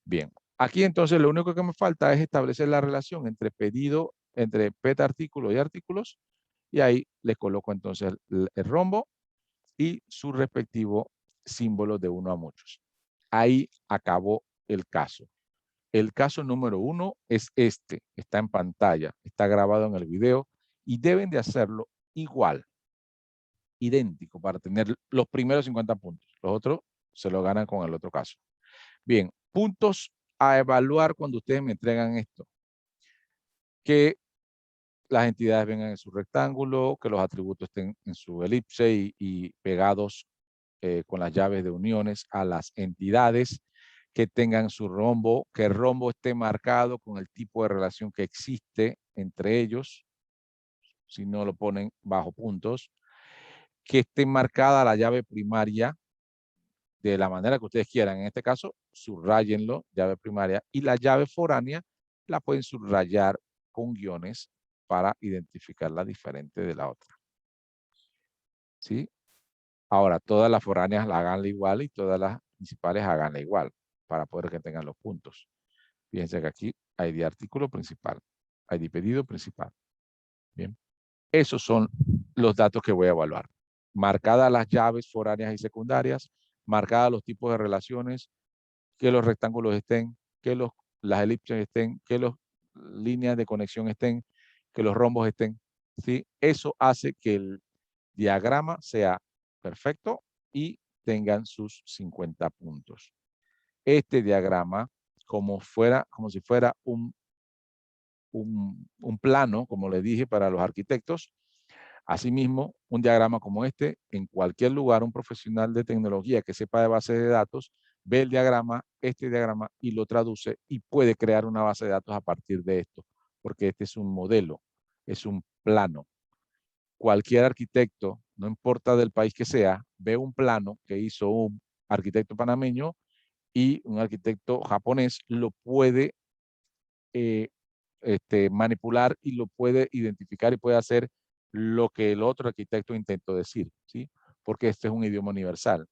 Bien. Aquí entonces lo único que me falta es establecer la relación entre pedido, entre PET artículo y artículos. Y ahí le coloco entonces el rombo y su respectivo símbolo de uno a muchos. Ahí acabó el caso. El caso número 1 es este, está en pantalla, está grabado en el video y deben de hacerlo igual, idéntico, para tener los primeros 50 puntos. Los otros se lo ganan con el otro caso. Bien, puntos a evaluar cuando ustedes me entregan esto. Que las entidades vengan en su rectángulo, que los atributos estén en su elipse y pegados con las llaves de uniones a las entidades, que tengan su rombo, que el rombo esté marcado con el tipo de relación que existe entre ellos, si no lo ponen bajo puntos, que esté marcada la llave primaria de la manera que ustedes quieran. En este caso, subrayenlo, llave primaria, y la llave foránea la pueden subrayar con guiones para identificarla diferente de la otra. ¿Sí? Ahora, todas las foráneas la haganla igual y todas las principales haganla igual para poder que tengan los puntos. Fíjense que aquí hay de artículo principal, hay de pedido principal. Bien. Esos son los datos que voy a evaluar. Marcadas las llaves foráneas y secundarias, marcadas los tipos de relaciones, que los rectángulos estén, que las elipses estén, que las líneas de conexión estén, que los rombos estén. ¿Sí? Eso hace que el diagrama sea perfecto y tengan sus 50 puntos. Este diagrama, como si fuera un plano, como le dije para los arquitectos, asimismo, un diagrama como este, en cualquier lugar, un profesional de tecnología que sepa de base de datos, ve el diagrama, este diagrama, y lo traduce y puede crear una base de datos a partir de esto, porque este es un modelo, es un plano. Cualquier arquitecto, no importa del país que sea, ve un plano que hizo un arquitecto panameño y un arquitecto japonés, lo puede manipular y lo puede identificar y puede hacer lo que el otro arquitecto intentó decir, ¿sí? Porque este es un idioma universal.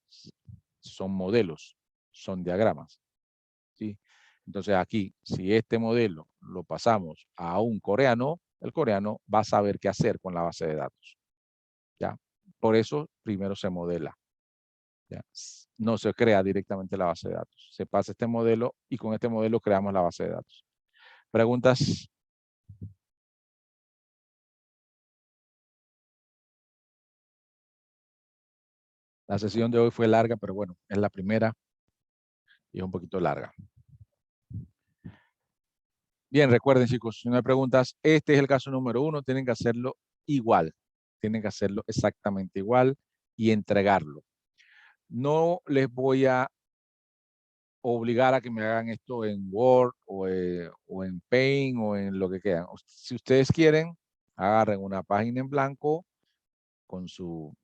Son modelos, son diagramas, ¿sí? Entonces aquí, si este modelo lo pasamos a un coreano, el coreano va a saber qué hacer con la base de datos. ¿Ya? Por eso primero se modela. ¿Ya? No se crea directamente la base de datos. Se pasa este modelo y con este modelo creamos la base de datos. ¿Preguntas? La sesión de hoy fue larga, pero bueno, es la primera y es un poquito larga. Bien, recuerden chicos, si no hay preguntas, este es el caso número 1, tienen que hacerlo igual. Tienen que hacerlo exactamente igual y entregarlo. No les voy a obligar a que me hagan esto en Word o en Paint o en lo que quieran. Si ustedes quieren, agarren una página en blanco con su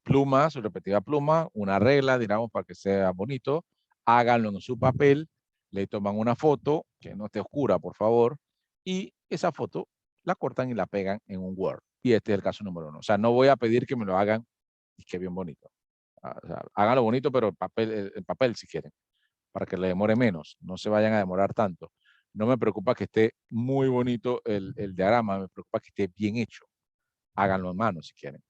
pluma, su respectiva pluma, una regla, digamos, para que sea bonito, háganlo en su papel, le toman una foto, que no esté oscura, por favor, y esa foto la cortan y la pegan en un Word. Y este es el caso número 1. O sea, no voy a pedir que me lo hagan y que bien bonito. O sea, háganlo bonito, pero el papel si quieren, para que le demore menos, no se vayan a demorar tanto. No me preocupa que esté muy bonito el diagrama, me preocupa que esté bien hecho. Háganlo en mano si quieren.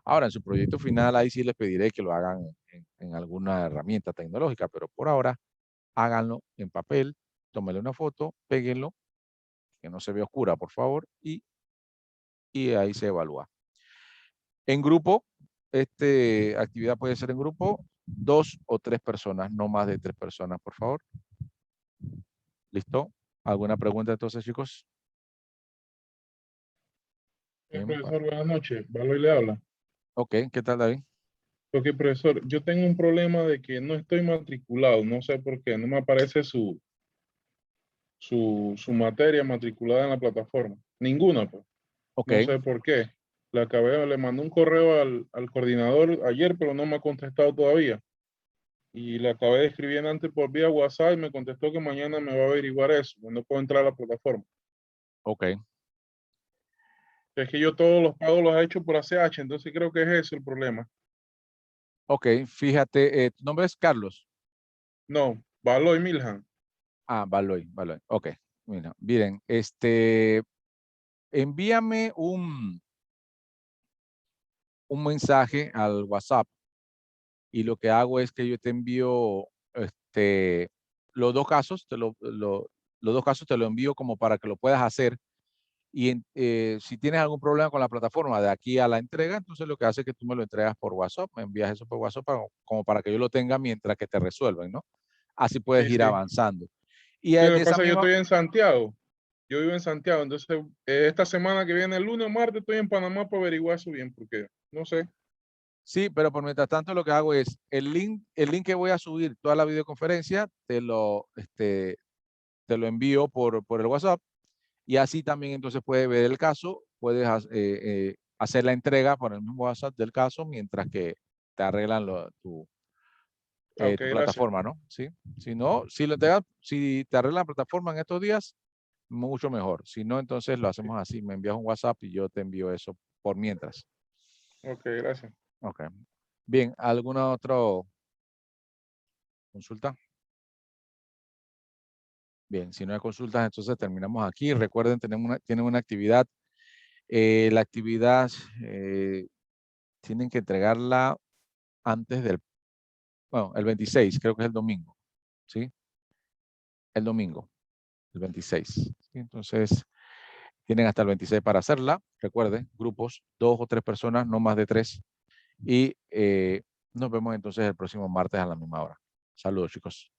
Ahora, en su proyecto final, ahí sí les pediré que lo hagan en alguna herramienta tecnológica, pero por ahora, háganlo en papel, tómenle una foto, péguenlo, que no se vea oscura, por favor, y ahí se evalúa. En grupo, actividad puede ser en grupo, 2 o 3 personas, no más de 3 personas, por favor. ¿Listo? ¿Alguna pregunta entonces, chicos? Bien, Profesor, buenas noches. Valoy le habla. ok, ¿qué tal, David? Ok, profesor, yo tengo un problema de que no estoy matriculado, no sé por qué, no me aparece su materia matriculada en la plataforma. Ninguna, pues. Ok, No sé por qué. Le mandé un correo al coordinador ayer, pero no me ha contestado todavía. Y le acabé de escribir antes por vía WhatsApp y me contestó que mañana me va a averiguar eso. No puedo entrar a la plataforma. ok, Es que yo todos los pagos los he hecho por ACH, entonces creo que es ese el problema. ok. Fíjate, ¿tu nombre es Carlos? No, Baloy Milhan. Ah, Baloy, Baloy. Ok, mira, miren, envíame un mensaje al WhatsApp y lo que hago es que yo te envío los dos casos, los dos casos te lo envío como para que lo puedas hacer y si tienes algún problema con la plataforma de aquí a la entrega, entonces lo que hace es que tú me lo entregas por WhatsApp, me envías eso por WhatsApp como para que yo lo tenga mientras que te resuelven, ¿no? Así puedes Sí, ir sí. avanzando. Y Sí, lo de que esa pasa es que yo misma, estoy en Santiago. Yo vivo en Santiago, entonces esta semana que viene, el lunes o martes, estoy en Panamá para averiguar eso bien, porque no sé. sí, pero por mientras tanto lo que hago es el link que voy a subir toda la videoconferencia, te lo envío por el WhatsApp y así también entonces puedes ver el caso, puedes hacer la entrega por el mismo WhatsApp del caso mientras que te arreglan Ah, ok, tu gracias. plataforma, ¿no? Sí. Si no, si te arreglan la plataforma en estos días, mucho mejor. Si no, entonces lo hacemos así, me envías un WhatsApp y yo te envío eso por mientras. Ok, gracias. Ok. Bien, ¿alguna otra consulta? Bien, si no hay consultas, entonces terminamos aquí. Recuerden, tienen una actividad. La actividad tienen que entregarla antes bueno, el 26, creo que es el domingo. ¿Sí? El domingo, el 26. ¿Sí? Entonces, tienen hasta el 26 para hacerla. Recuerden, grupos, 2 o 3 personas, no más de 3. Y nos vemos entonces el próximo martes a la misma hora. Saludos, chicos.